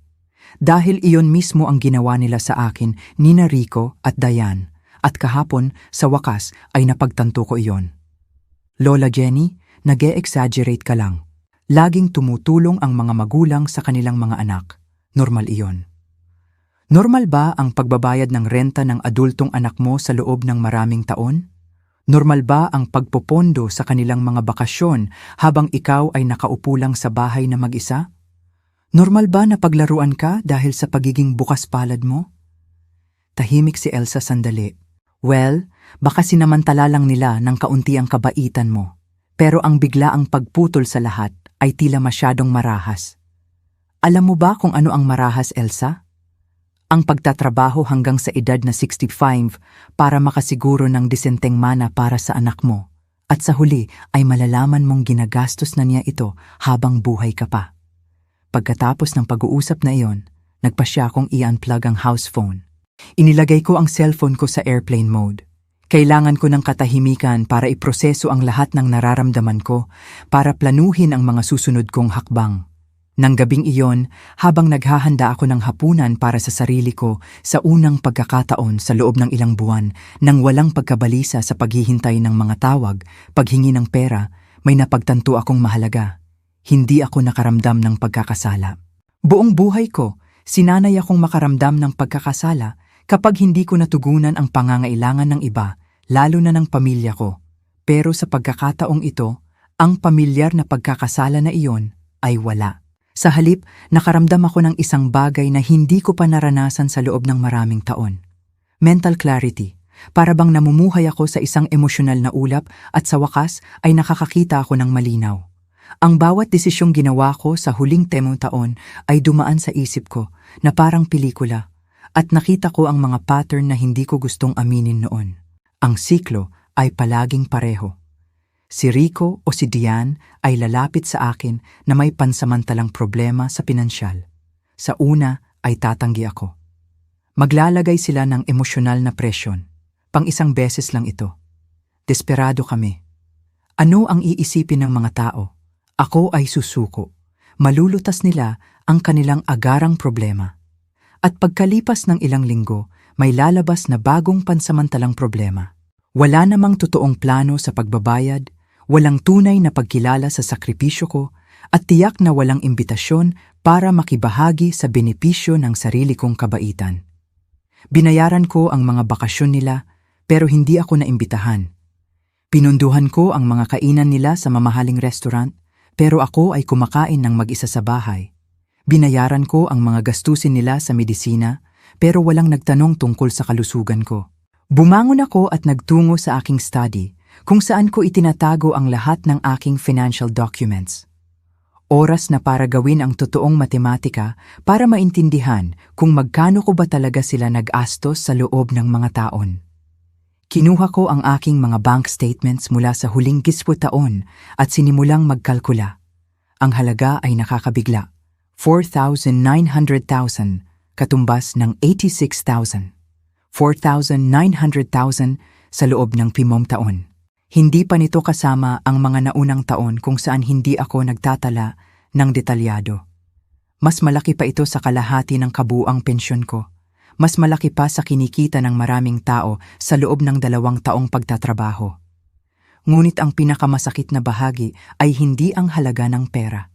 Dahil iyon mismo ang ginawa nila sa akin, Nina Rico at Diane, at kahapon sa wakas ay napagtanto ko iyon. Lola Jenny, nag-e-exaggerate ka lang. Laging tumutulong ang mga magulang sa kanilang mga anak. Normal iyon. Normal ba ang pagbabayad ng renta ng adultong anak mo sa loob ng maraming taon? Normal ba ang pagpopondo sa kanilang mga bakasyon habang ikaw ay nakaupo lang sa bahay na mag-isa? Normal ba na paglaruan ka dahil sa pagiging bukas palad mo? Tahimik si Elsa sandali. Well, baka sinamantala lang nila ng kaunti ang kabaitan mo. Pero ang biglaang pagputol sa lahat ay tila masyadong marahas. Alam mo ba kung ano ang marahas, Elsa? Ang pagtatrabaho hanggang sa edad na 65 para makasiguro ng disenteng mana para sa anak mo. At sa huli ay malalaman mong ginagastos na niya ito habang buhay ka pa. Pagkatapos ng pag-uusap na iyon, nagpasya akong i-unplug ang house phone. Inilagay ko ang cellphone ko sa airplane mode. Kailangan ko ng katahimikan para iproseso ang lahat ng nararamdaman ko para planuhin ang mga susunod kong hakbang. Nang gabing iyon, habang naghahanda ako ng hapunan para sa sarili ko sa unang pagkakataon sa loob ng ilang buwan nang walang pagkabalisa sa paghihintay ng mga tawag, paghingi ng pera, may napagtanto akong mahalaga. Hindi ako nakaramdam ng pagkakasala. Buong buhay ko, sinanay akong makaramdam ng pagkakasala kapag hindi ko natugunan ang pangangailangan ng iba, lalo na ng pamilya ko. Pero sa pagkakataong ito, ang pamilyar na pagkakasala na iyon ay wala. Sa halip, nakaramdam ako ng isang bagay na hindi ko pa naranasan sa loob ng maraming taon. Mental clarity, Para bang namumuhay ako sa isang emosyonal na ulap at sa wakas ay nakakakita ako ng malinaw. Ang bawat desisyong ginawa ko sa huling 10 taon ay dumaan sa isip ko na parang pelikula at nakita ko ang mga pattern na hindi ko gustong aminin noon. Ang siklo ay palaging pareho. Si Rico o si Diane ay lalapit sa akin na may pansamantalang problema sa pinansyal. Sa una ay tatanggi ako. Maglalagay sila ng emosyonal na presyon. Pang-isang beses lang ito. Desperado kami. Ano ang iisipin ng mga tao? Ako ay susuko. Malulutas nila ang kanilang agarang problema. At pagkalipas ng ilang linggo, may lalabas na bagong pansamantalang problema. Wala namang totoong plano sa pagbabayad, walang tunay na pagkilala sa sakripisyo ko, at tiyak na walang imbitasyon para makibahagi sa benepisyo ng sarili kong kabaitan. Binayaran ko ang mga bakasyon nila, pero hindi ako naimbitahan. Pinunduhan ko ang mga kainan nila sa mamahaling restaurant, pero ako ay kumakain ng mag-isa sa bahay. Binayaran ko ang mga gastusin nila sa medisina, pero walang nagtanong tungkol sa kalusugan ko. Bumangon ako at nagtungo sa aking study, kung saan ko itinatago ang lahat ng aking financial documents. Oras na para gawin ang totoong matematika para maintindihan kung magkano ko ba talaga sila nag-astos sa loob ng mga taon. Kinuha ko ang aking mga bank statements mula sa huling 10 taon at sinimulang magkalkula. Ang halaga ay nakakabigla, 4,900,000 katumbas ng 86,000. 4,900,000 sa loob ng 5 taon. Hindi pa nito kasama ang mga naunang taon kung saan hindi ako nagtatala ng detalyado. Mas malaki pa ito sa kalahati ng kabuuang pensyon ko. Mas malaki pa sa kinikita ng maraming tao sa loob ng 2 taong pagtatrabaho. Ngunit ang pinakamasakit na bahagi ay hindi ang halaga ng pera.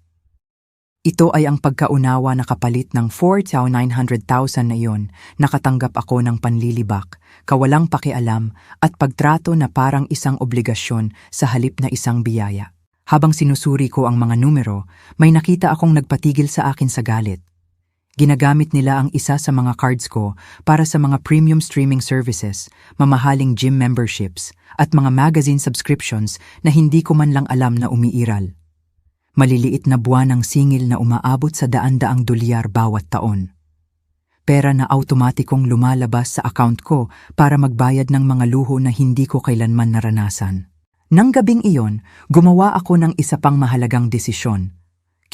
Ito ay ang pagkaunawa na kapalit ng 4,900,000 na iyon, nakatanggap ako ng panlilibak, kawalang pakialam at pagtrato na parang isang obligasyon sa halip na isang biyaya. Habang sinusuri ko ang mga numero, may nakita akong nagpatigil sa akin sa galit. Ginagamit nila ang isa sa mga cards ko para sa mga premium streaming services, mamahaling gym memberships at mga magazine subscriptions na hindi ko man lang alam na umiiral. Maliliit na buwan ng singil na umaabot sa daan-daang dolyar bawat taon. Pera na automatikong lumalabas sa account ko para magbayad ng mga luho na hindi ko kailanman naranasan. Nang gabing iyon, gumawa ako ng isa pang mahalagang desisyon.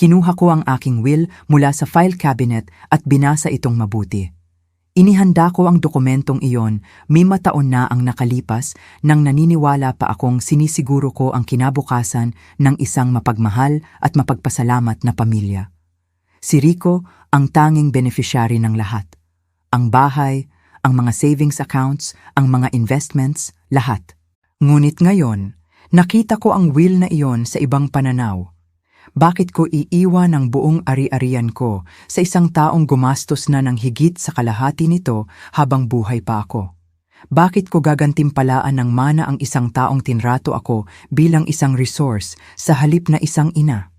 Kinuha ko ang aking will mula sa file cabinet at binasa itong mabuti. Inihanda ko ang dokumentong iyon, 5 taon na ang nakalipas nang naniniwala pa akong sinisiguro ko ang kinabukasan ng isang mapagmahal at mapagpasalamat na pamilya. Si Rico ang tanging beneficiary ng lahat. Ang bahay, ang mga savings accounts, ang mga investments, lahat. Ngunit ngayon, nakita ko ang will na iyon sa ibang pananaw. Bakit ko iiwan ang buong ari-arian ko sa isang taong gumastos na ng higit sa kalahati nito habang buhay pa ako? Bakit ko gagantimpalaan ng mana ang isang taong tinrato ako bilang isang resource sa halip na isang ina?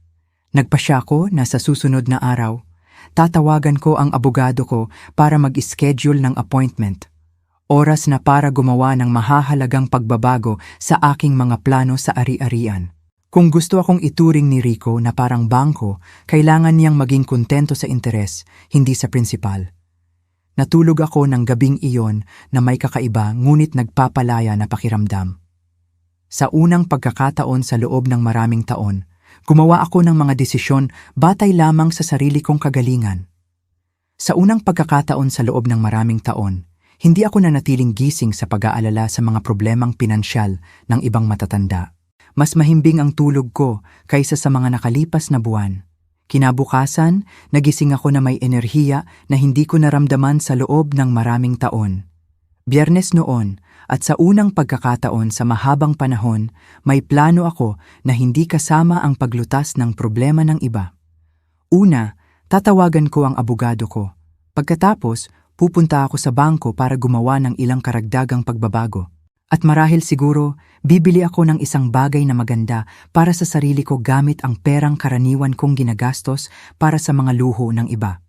Nagpasya ko na sa susunod na araw, tatawagan ko ang abogado ko para mag-schedule ng appointment. Oras na para gumawa ng mahahalagang pagbabago sa aking mga plano sa ari-arian. Kung gusto akong ituring ni Rico na parang bangko, kailangan niyang maging kontento sa interes, hindi sa prinsipal. Natulog ako ng gabing iyon na may kakaiba ngunit nagpapalaya na pakiramdam. Sa unang pagkakataon sa loob ng maraming taon, gumawa ako ng mga desisyon batay lamang sa sarili kong kagalingan. Sa unang pagkakataon sa loob ng maraming taon, hindi ako nanatiling gising sa pag-aalala sa mga problemang pinansyal ng ibang matatanda. Mas mahimbing ang tulog ko kaysa sa mga nakalipas na buwan. Kinabukasan, nagising ako na may enerhiya na hindi ko naramdaman sa loob ng maraming taon. Biyernes noon, at sa unang pagkakataon sa mahabang panahon, may plano ako na hindi kasama ang paglutas ng problema ng iba. Una, tatawagan ko ang abogado ko. Pagkatapos, pupunta ako sa bangko para gumawa ng ilang karagdagang pagbabago. At marahil siguro, bibili ako ng isang bagay na maganda para sa sarili ko gamit ang perang karaniwan kong ginagastos para sa mga luho ng iba.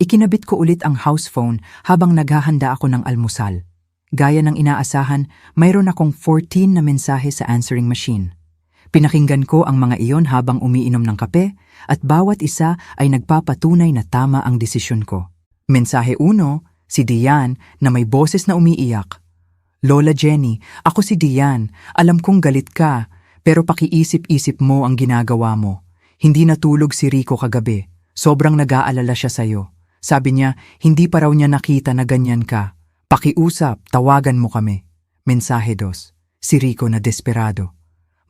Ikinabit ko ulit ang house phone habang naghahanda ako ng almusal. Gaya ng inaasahan, mayroon akong 14 na mensahe sa answering machine. Pinakinggan ko ang mga iyon habang umiinom ng kape at bawat isa ay nagpapatunay na tama ang desisyon ko. Mensahe 1, si Diane na may boses na umiiyak. Lola Jenny, ako si Diane. Alam kong galit ka, pero pakiisip-isip mo ang ginagawa mo. Hindi natulog si Rico kagabi. Sobrang nag-aalala siya sa'yo. Sabi niya, hindi pa raw niya nakita na ganyan ka. Pakiusap, tawagan mo kami. Mensahe 2, si Rico na desperado.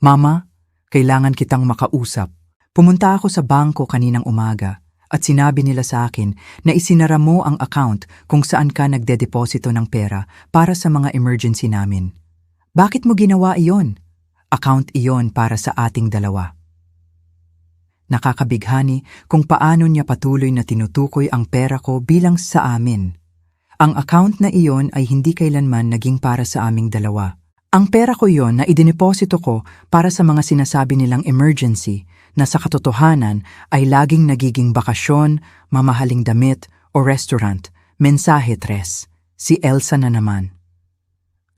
Mama, kailangan kitang makausap. Pumunta ako sa bangko kaninang umaga at sinabi nila sa akin na isinara mo ang account kung saan ka nagdedeposito ng pera para sa mga emergency namin. Bakit mo ginawa iyon? Account iyon para sa ating dalawa. Nakakabighani kung paano niya patuloy na tinutukoy ang pera ko bilang sa amin. Ang account na iyon ay hindi kailanman naging para sa aming dalawa. Ang pera ko iyon na idineposito ko para sa mga sinasabi nilang emergency na sa katotohanan ay laging nagiging bakasyon, mamahaling damit o restaurant. Mensahe 3, si Elsa na naman.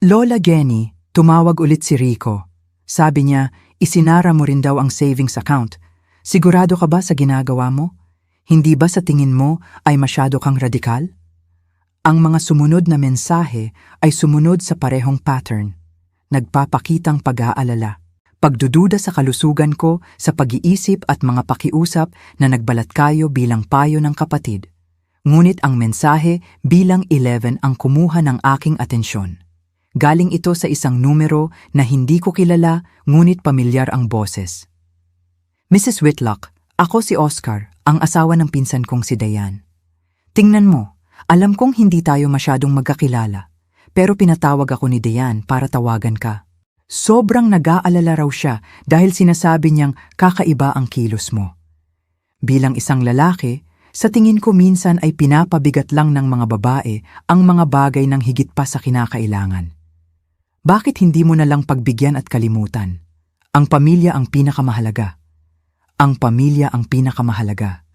Lola Jenny, tumawag ulit si Rico. Sabi niya, isinara mo rin daw ang savings account. Sigurado ka ba sa ginagawa mo? Hindi ba sa tingin mo ay masyado kang radikal? Ang mga sumunod na mensahe ay sumunod sa parehong pattern. Nagpapakitang pag-aalala, pagdududa sa kalusugan ko sa pag-iisip at mga pakiusap na nagbalatkayo bilang payo ng kapatid. Ngunit ang mensahe bilang 11 ang kumuha ng aking atensyon. Galing ito sa isang numero na hindi ko kilala ngunit pamilyar ang boses. Mrs. Whitlock, ako si Oscar, ang asawa ng pinsan kong si Diane. Tingnan mo, alam kong hindi tayo masyadong magkakilala. Pero pinatawag ako ni Diane para tawagan ka. Sobrang nag-aalala raw siya dahil sinasabi niyang kakaiba ang kilos mo. Bilang isang lalaki, sa tingin ko minsan ay pinapabigat lang ng mga babae ang mga bagay ng higit pa sa kinakailangan. Bakit hindi mo na lang pagbigyan at kalimutan? Ang pamilya ang pinakamahalaga. Ang pamilya ang pinakamahalaga.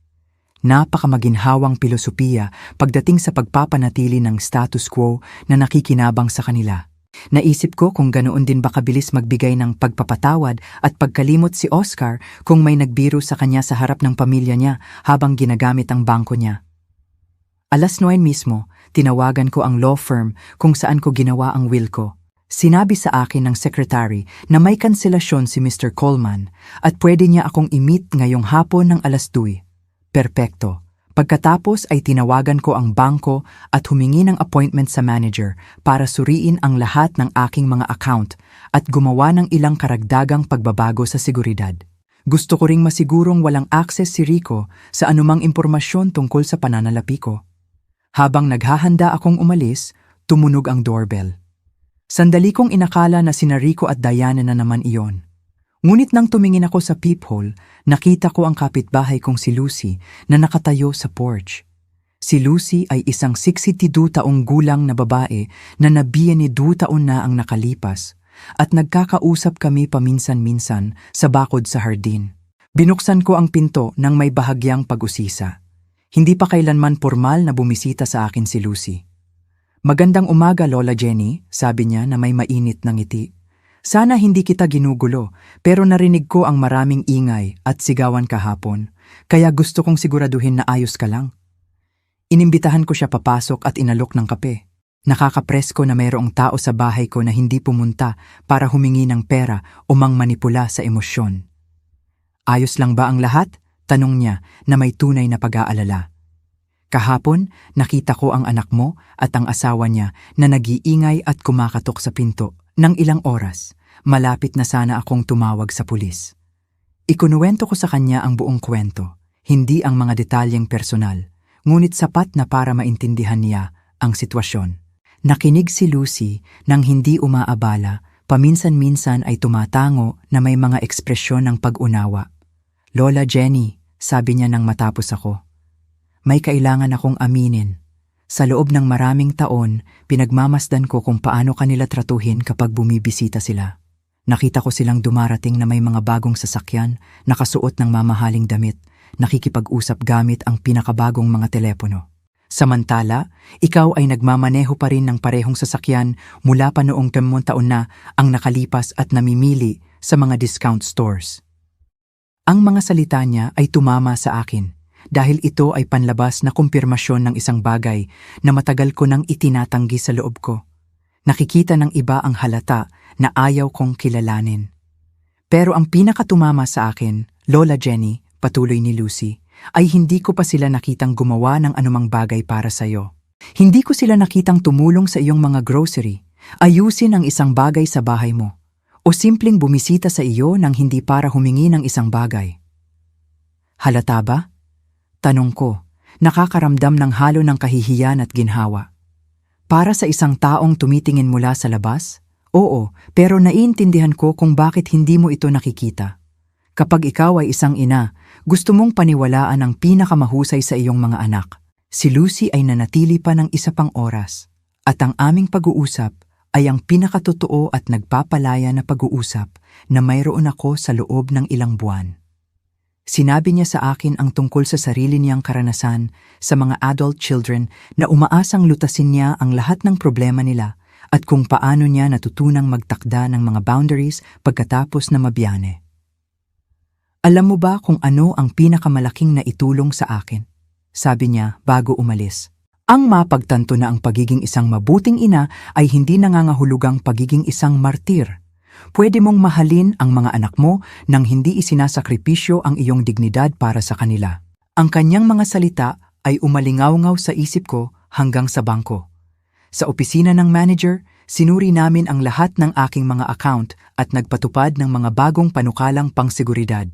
Napakamaginhawang pilosopiya pagdating sa pagpapanatili ng status quo na nakikinabang sa kanila. Naisip ko kung ganoon din ba kabilis magbigay ng pagpapatawad at pagkalimot si Oscar kung may nagbiro sa kanya sa harap ng pamilya niya habang ginagamit ang bangko niya. 9:00 mismo, tinawagan ko ang law firm kung saan ko ginawa ang will ko. Sinabi sa akin ng secretary na may kanselasyon si Mr. Coleman at pwede niya akong i-meet ngayong hapon ng 2:00. Perpekto. Pagkatapos ay tinawagan ko ang bangko at humingi ng appointment sa manager para suriin ang lahat ng aking mga account at gumawa ng ilang karagdagang pagbabago sa seguridad. Gusto ko ring masigurong walang access si Rico sa anumang impormasyon tungkol sa pananalapi ko. Habang naghahanda akong umalis, tumunog ang doorbell. Sandali kong inakala na sina Rico at Diana na naman iyon. Ngunit nang tumingin ako sa peephole, nakita ko ang kapitbahay kong si Lucy na nakatayo sa porch. Si Lucy ay isang 62 taong gulang na babae na nabiyan ni 2 taon na ang nakalipas at nagkakausap kami paminsan-minsan sa bakod sa hardin. Binuksan ko ang pinto nang may bahagyang pag-usisa. Hindi pa kailanman formal na bumisita sa akin si Lucy. Magandang umaga, Lola Jenny, sabi niya na may mainit na ngiti. Sana hindi kita ginugulo, pero narinig ko ang maraming ingay at sigawan kahapon, kaya gusto kong siguraduhin na ayos ka lang. Inimbitahan ko siya papasok at inalok ng kape. Nakakapresko na mayroong tao sa bahay ko na hindi pumunta para humingi ng pera o mangmanipula sa emosyon. Ayos lang ba ang lahat? Tanong niya na may tunay na pag-aalala. Kahapon, nakita ko ang anak mo at ang asawa niya na nag-iingay at kumakatok sa pinto. Nang ilang oras, malapit na sana akong tumawag sa pulis. Ikunuwento ko sa kanya ang buong kwento, hindi ang mga detalyeng personal, ngunit sapat na para maintindihan niya ang sitwasyon. Nakinig si Lucy nang hindi umaabala, paminsan-minsan ay tumatango na may mga ekspresyon ng pag-unawa. Lola Jenny, sabi niya nang matapos ako, may kailangan akong aminin. Sa loob ng maraming taon, pinagmamasdan ko kung paano kanila tratuhin kapag bumibisita sila. Nakita ko silang dumarating na may mga bagong sasakyan, nakasuot ng mamahaling damit, nakikipag-usap gamit ang pinakabagong mga telepono. Samantala, ikaw ay nagmamaneho pa rin ng parehong sasakyan mula pa noong 10 taon na ang nakalipas at namimili sa mga discount stores. Ang mga salita niya ay tumama sa akin dahil ito ay panlabas na kumpirmasyon ng isang bagay na matagal ko nang itinatanggi sa loob ko. Nakikita ng iba ang halata na ayaw kong kilalanin. Pero ang pinakatumama sa akin, Lola Jenny, patuloy ni Lucy, ay hindi ko pa sila nakitang gumawa ng anumang bagay para sa'yo. Hindi ko sila nakitang tumulong sa iyong mga grocery, ayusin ang isang bagay sa bahay mo, o simpleng bumisita sa iyo nang hindi para humingi ng isang bagay. Halata ba? Tanong ko, nakakaramdam ng halo ng kahihiyan at ginhawa. Para sa isang taong tumitingin mula sa labas? Oo, pero naiintindihan ko kung bakit hindi mo ito nakikita. Kapag ikaw ay isang ina, gusto mong paniwalaan ang pinakamahusay sa iyong mga anak. Si Lucy ay nanatili pa ng isa pang oras, at ang aming pag-uusap ay ang pinakatotoo at nagpapalaya na pag-uusap na mayroon ako sa loob ng ilang buwan. Sinabi niya sa akin ang tungkol sa sarili niyang karanasan sa mga adult children na umaasang lutasin niya ang lahat ng problema nila at kung paano niya natutunang magtakda ng mga boundaries pagkatapos na mabiyane. Alam mo ba kung ano ang pinakamalaking naitulong sa akin? Sabi niya bago umalis. Ang mapagtanto na ang pagiging isang mabuting ina ay hindi nangangahulugang pagiging isang martir. Pwede mong mahalin ang mga anak mo nang hindi isinasakripisyo ang iyong dignidad para sa kanila. Ang kanyang mga salita ay umalingaw-ngaw sa isip ko hanggang sa bangko. Sa opisina ng manager, sinuri namin ang lahat ng aking mga account at nagpatupad ng mga bagong panukalang pangseguridad.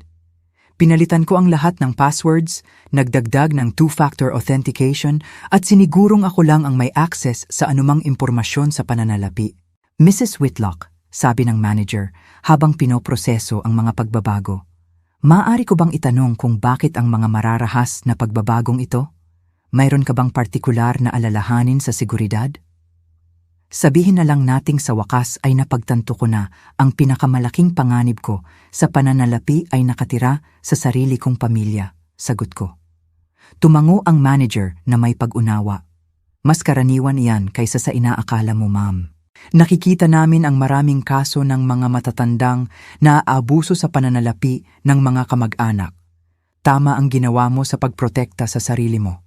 Pinalitan ko ang lahat ng passwords, nagdagdag ng two-factor authentication at sinigurong ako lang ang may access sa anumang impormasyon sa pananalapi. Mrs. Whitlock, sabi ng manager habang pinoproseso ang mga pagbabago, maaari ko bang itanong kung bakit ang mga mararahas na pagbabagong ito? Mayroon ka bang partikular na alalahanin sa seguridad? Sabihin na lang nating sa wakas ay napagtanto ko na ang pinakamalaking panganib ko sa pananalapi ay nakatira sa sarili kong pamilya, sagot ko. Tumango ang manager na may pag-unawa. Mas karaniwan iyan kaysa sa inaakala mo, ma'am. Nakikita namin ang maraming kaso ng mga matatandang na aabuso sa pananalapi ng mga kamag-anak. Tama ang ginawa mo sa pagprotekta sa sarili mo.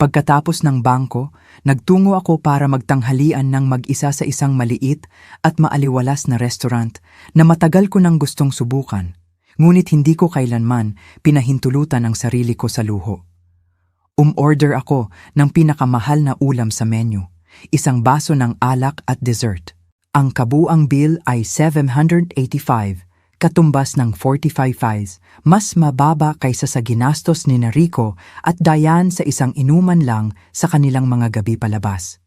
Pagkatapos ng bangko, nagtungo ako para magtanghalian ng mag-isa sa isang maliit at maaliwalas na restaurant na matagal ko nang gustong subukan, ngunit hindi ko kailanman pinahintulutan ang sarili ko sa luho. Umorder ako ng pinakamahal na ulam sa menu, isang baso ng alak at dessert. Ang kabuang bill ay $785, katumbas ng 45 pies, mas mababa kaysa sa ginastos ni Rico at Diane sa isang inuman lang sa kanilang mga gabi palabas.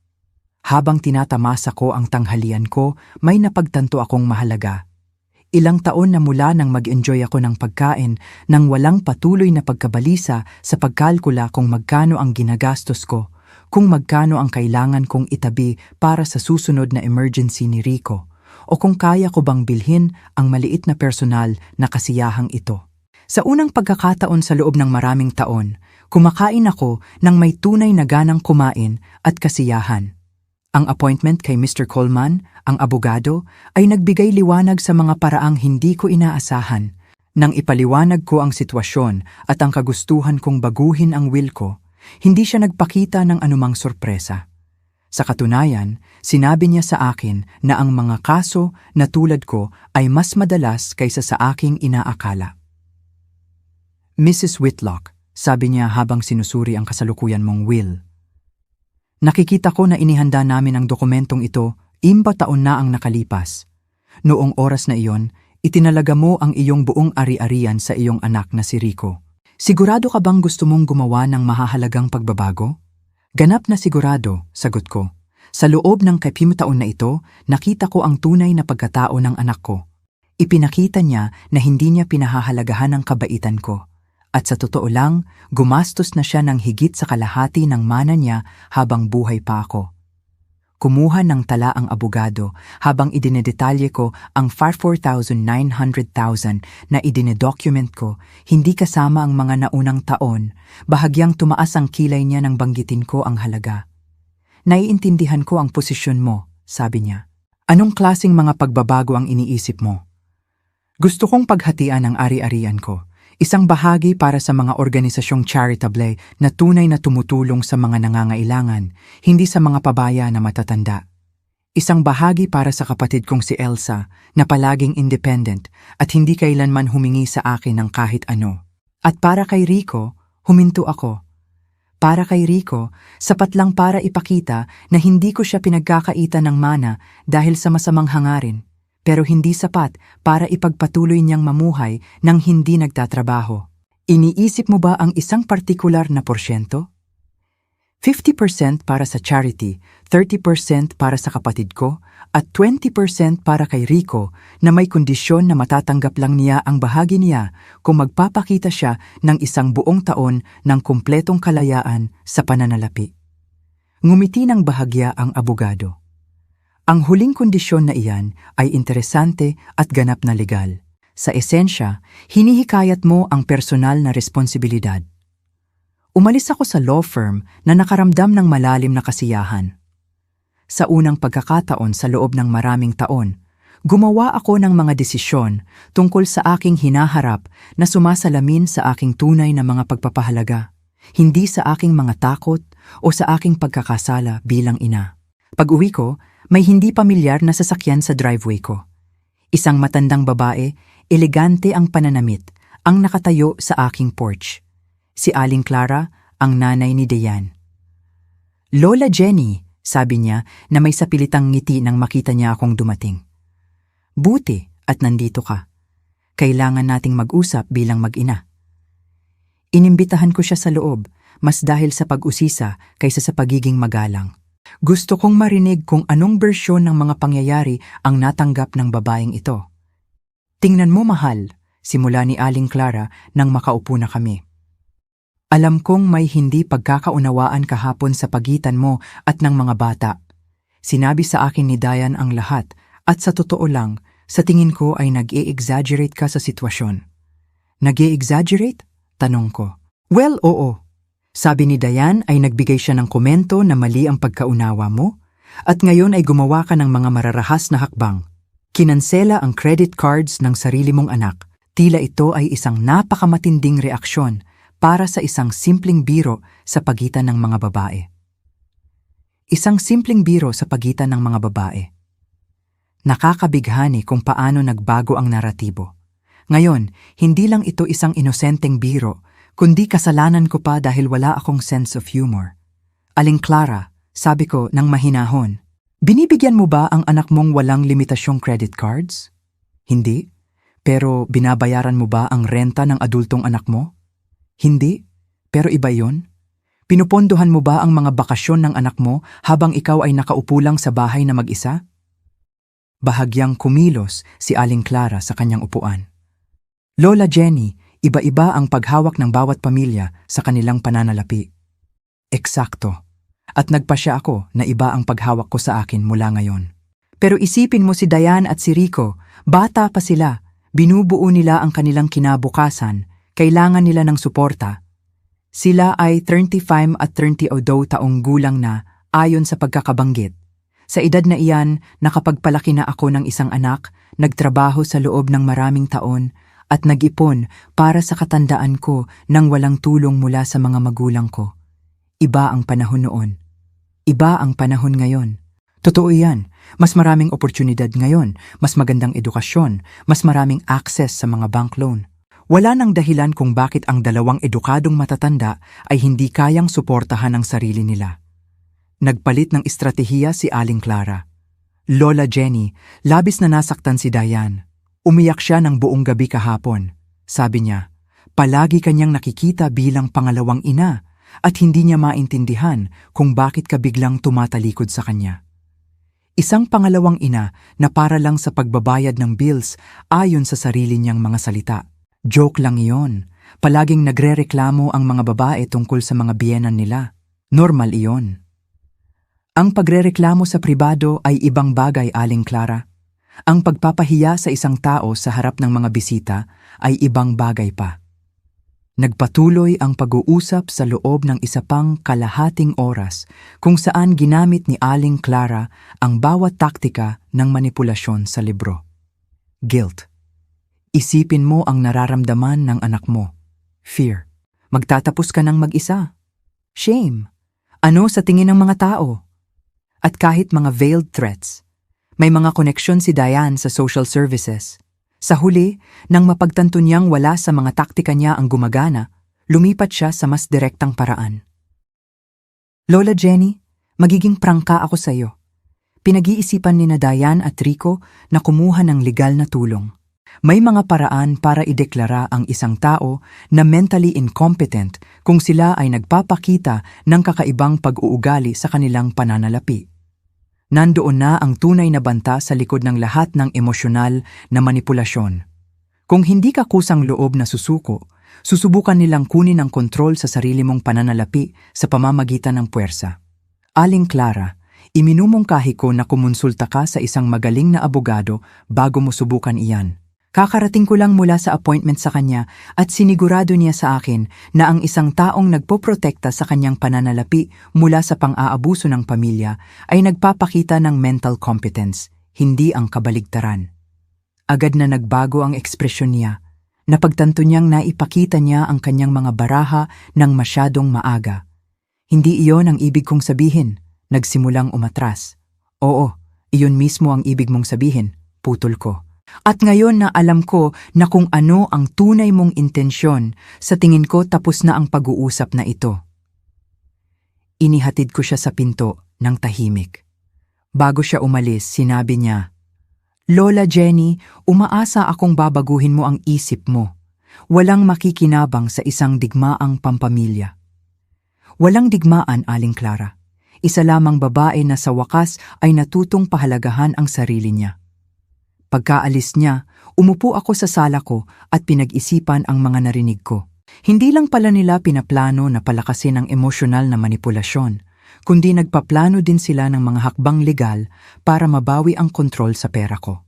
Habang tinatamasa ko ang tanghalian ko, may napagtanto akong mahalaga. Ilang taon na mula nang mag-enjoy ako ng pagkain nang walang patuloy na pagkabalisa sa pagkalkula kung magkano ang ginagastos ko, kung magkano ang kailangan kong itabi para sa susunod na emergency ni Rico, o kung kaya ko bang bilhin ang maliit na personal na kasiyahang ito. Sa unang pagkakataon sa loob ng maraming taon, kumakain ako ng may tunay na ganang kumain at kasiyahan. Ang appointment kay Mr. Coleman, ang abogado, ay nagbigay liwanag sa mga paraang hindi ko inaasahan. Nang ipaliwanag ko ang sitwasyon at ang kagustuhan kong baguhin ang will ko, hindi siya nagpakita ng anumang sorpresa. Sa katunayan, sinabi niya sa akin na ang mga kaso na tulad ko ay mas madalas kaysa sa aking inaakala. Mrs. Whitlock, sabi niya habang sinusuri ang kasalukuyan mong will. Nakikita ko na inihanda namin ang dokumentong ito 4 taon na ang nakalipas. Noong oras na iyon, itinalaga mo ang iyong buong ari-arian sa iyong anak na si Rico. Sigurado ka bang gusto mong gumawa ng mahahalagang pagbabago? Ganap na sigurado, sagot ko. Sa loob ng 10 taon na ito, nakita ko ang tunay na pagkatao ng anak ko. Ipinakita niya na hindi niya pinahahalagahan ang kabaitan ko. At sa totoo lang, gumastos na siya ng higit sa kalahati ng mana niya habang buhay pa ako. Kumuha ng tala ang abogado habang idinedetalye ko ang 4,900,000 na idinedocument ko, hindi kasama ang mga naunang taon, bahagyang tumaas ang kilay niya nang banggitin ko ang halaga. Naiintindihan ko ang posisyon mo, sabi niya. Anong klaseng mga pagbabago ang iniisip mo? Gusto kong paghatian ang ari-arian ko. Isang bahagi para sa mga organisasyong charitable na tunay na tumutulong sa mga nangangailangan, hindi sa mga pabaya na matatanda. Isang bahagi para sa kapatid kong si Elsa na palaging independent at hindi kailanman humingi sa akin ng kahit ano. At para kay Rico, huminto ako. Para kay Rico, sapat lang para ipakita na hindi ko siya pinagkakaitan ng mana dahil sa masamang hangarin. Pero hindi sapat para ipagpatuloy niyang mamuhay nang hindi nagtatrabaho. Iniisip mo ba ang isang partikular na porsyento? 50% para sa charity, 30% para sa kapatid ko, at 20% para kay Rico na may kondisyon na matatanggap lang niya ang bahagi niya kung magpapakita siya ng isang buong taon ng kumpletong kalayaan sa pananalapi. Ngumiti ng bahagya ang abogado. Ang huling kondisyon na iyan ay interesante at ganap na legal. Sa esensya, hinihikayat mo ang personal na responsibilidad. Umalis ako sa law firm na nakaramdam ng malalim na kasiyahan. Sa unang pagkakataon sa loob ng maraming taon, gumawa ako ng mga desisyon tungkol sa aking hinaharap na sumasalamin sa aking tunay na mga pagpapahalaga, hindi sa aking mga takot o sa aking pagkakasala bilang ina. Pag-uwi ko, may hindi pamilyar na sasakyan sa driveway ko. Isang matandang babae, elegante ang pananamit, ang nakatayo sa aking porch. Si Aling Clara, ang nanay ni Dayan. Lola Jenny, sabi niya na may sapilitang ngiti nang makita niya akong dumating. Buti at nandito ka. Kailangan nating mag-usap bilang mag-ina. Inimbitahan ko siya sa loob, mas dahil sa pag-usisa kaysa sa pagiging magalang. Gusto kong marinig kung anong bersyon ng mga pangyayari ang natanggap ng babaeng ito. Tingnan mo, mahal, simula ni Aling Clara nang makaupo na kami. Alam kong may hindi pagkakaunawaan kahapon sa pagitan mo at ng mga bata. Sinabi sa akin ni Dayan ang lahat at sa totoo lang, sa tingin ko ay nag-i-exaggerate ka sa sitwasyon. Nag-i-exaggerate? Tanong ko. Well, oo. Sabi ni Dayan ay nagbigay siya ng komento na mali ang pagkaunawa mo at ngayon ay gumawa ka ng mga mararahas na hakbang. Kinansela ang credit cards ng sarili mong anak. Tila ito ay isang napakamatinding reaksyon para sa isang simpleng biro sa pagitan ng mga babae. Isang simpleng biro sa pagitan ng mga babae. Nakakabighani kung paano nagbago ang naratibo. Ngayon, hindi lang ito isang inosenteng biro, kundi kasalanan ko pa dahil wala akong sense of humor. Aling Clara, sabi ko nang mahinahon, binibigyan mo ba ang anak mong walang limitasyong credit cards? Hindi. Pero binabayaran mo ba ang renta ng adultong anak mo? Hindi. Pero iba yon. Pinupondohan mo ba ang mga bakasyon ng anak mo habang ikaw ay nakaupo lang sa bahay na mag-isa? Bahagyang kumilos si Aling Clara sa kanyang upuan. Lola Jenny, iba-iba ang paghawak ng bawat pamilya sa kanilang pananalapi. Eksakto. At nagpasya ako na iba ang paghawak ko sa akin mula ngayon. Pero isipin mo si Dayan at si Rico, bata pa sila, binubuo nila ang kanilang kinabukasan, kailangan nila ng suporta. Sila ay 35 at 32 taong gulang na ayon sa pagkakabanggit. Sa edad na iyan, nakapagpalaki na ako ng isang anak, nagtrabaho sa loob ng maraming taon, at nag-ipon para sa katandaan ko nang walang tulong mula sa mga magulang ko. Iba ang panahon noon. Iba ang panahon ngayon. Totoo yan. Mas maraming oportunidad ngayon, mas magandang edukasyon, mas maraming access sa mga bank loan. Wala nang dahilan kung bakit ang dalawang edukadong matatanda ay hindi kayang suportahan ang sarili nila. Nagpalit ng estratehiya si Aling Clara. Lola Jenny, labis na nasaktan si Dayan. Umiyak siya ng buong gabi kahapon. Sabi niya, palagi kanyang nakikita bilang pangalawang ina at hindi niya maintindihan kung bakit ka biglang tumatalikod sa kanya. Isang pangalawang ina na para lang sa pagbabayad ng bills ayon sa sarili niyang mga salita. Joke lang iyon. Palaging nagrereklamo ang mga babae tungkol sa mga biyenan nila. Normal iyon. Ang pagrereklamo sa pribado ay ibang bagay, Aling Clara. Ang pagpapahiya sa isang tao sa harap ng mga bisita ay ibang bagay pa. Nagpatuloy ang pag-uusap sa loob ng isa pang kalahating oras kung saan ginamit ni Aling Clara ang bawat taktika ng manipulasyon sa libro. Guilt. Isipin mo ang nararamdaman ng anak mo. Fear. Magtatapos ka ng mag-isa. Shame. Ano sa tingin ng mga tao? At kahit mga veiled threats. May mga koneksyon si Diane sa social services. Sa huli, nang mapagtanto niyang wala sa mga taktika niya ang gumagana, lumipat siya sa mas direktang paraan. Lola Jenny, magiging prangka ako sa iyo. Pinag-iisipan ni na Diane at Rico na kumuha ng legal na tulong. May mga paraan para ideklara ang isang tao na mentally incompetent kung sila ay nagpapakita ng kakaibang pag-uugali sa kanilang pananalapi. Nandoon na ang tunay na banta sa likod ng lahat ng emosyonal na manipulasyon. Kung hindi ka kusang loob na susuko, susubukan nilang kunin ang kontrol sa sarili mong pananalapi sa pamamagitan ng puwersa. Aling Clara, iminumungkahi ko na kumonsulta ka sa isang magaling na abogado bago mo subukan iyan. Kakarating ko lang mula sa appointment sa kanya at sinigurado niya sa akin na ang isang taong nagpoprotekta sa kanyang pananalapi mula sa pang-aabuso ng pamilya ay nagpapakita ng mental competence, hindi ang kabaligtaran. Agad na nagbago ang ekspresyon niya. Napagtanto niyang naipakita niya ang kanyang mga baraha ng masyadong maaga. Hindi iyon ang ibig kong sabihin, nagsimulang umatras. Oo, iyon mismo ang ibig mong sabihin, putol ko. At ngayon na alam ko na kung ano ang tunay mong intensyon, sa tingin ko tapos na ang pag-uusap na ito. Inihatid ko siya sa pinto ng tahimik. Bago siya umalis, sinabi niya, Lola Jenny, umaasa akong babaguhin mo ang isip mo. Walang makikinabang sa isang digmaang pampamilya. Walang digmaan, Aling Clara. Isa lamang babae na sa wakas ay natutong pahalagahan ang sarili niya. Pagkaalis niya, umupo ako sa sala ko at pinag-isipan ang mga narinig ko. Hindi lang pala nila pinaplano na palakasin ang emosyonal na manipulasyon, kundi nagpaplano din sila ng mga hakbang legal para mabawi ang kontrol sa pera ko.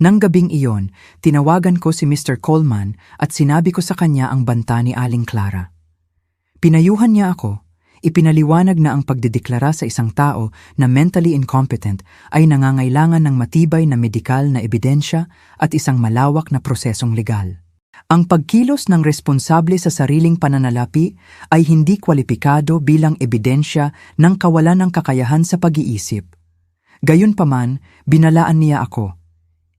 Nang gabing iyon, tinawagan ko si Mr. Coleman at sinabi ko sa kanya ang banta ni Aling Clara. Pinayuhan niya ako. Ipinaliwanag na ang pagdedeklara sa isang tao na mentally incompetent ay nangangailangan ng matibay na medikal na ebidensya at isang malawak na prosesong legal. Ang pagkilos ng responsable sa sariling pananalapi ay hindi kwalipikado bilang ebidensya ng kawalan ng kakayahan sa pag-iisip. Gayunpaman, binalaan niya ako.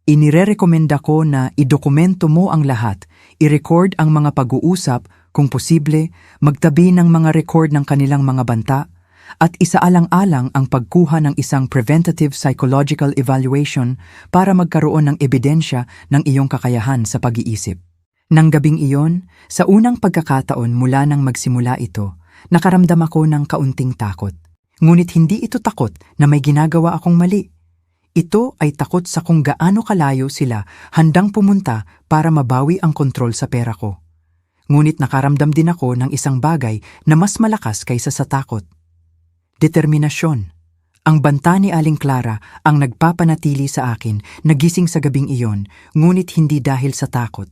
Inirerekomenda ko na idokumento mo ang lahat, i-record ang mga pag-uusap, kung posible, magtabi ng mga record ng kanilang mga banta at isaalang-alang ang pagkuha ng isang preventative psychological evaluation para magkaroon ng ebidensya ng iyong kakayahan sa pag-iisip. Nang gabing iyon, sa unang pagkakataon mula nang magsimula ito, nakaramdam ako ng kaunting takot. Ngunit hindi ito takot na may ginagawa akong mali. Ito ay takot sa kung gaano kalayo sila handang pumunta para mabawi ang kontrol sa pera ko. Ngunit nakaramdam din ako ng isang bagay na mas malakas kaysa sa takot. Determinasyon. Ang banta ni Aling Clara ang nagpapanatili sa akin, nagising sa gabing iyon, ngunit hindi dahil sa takot.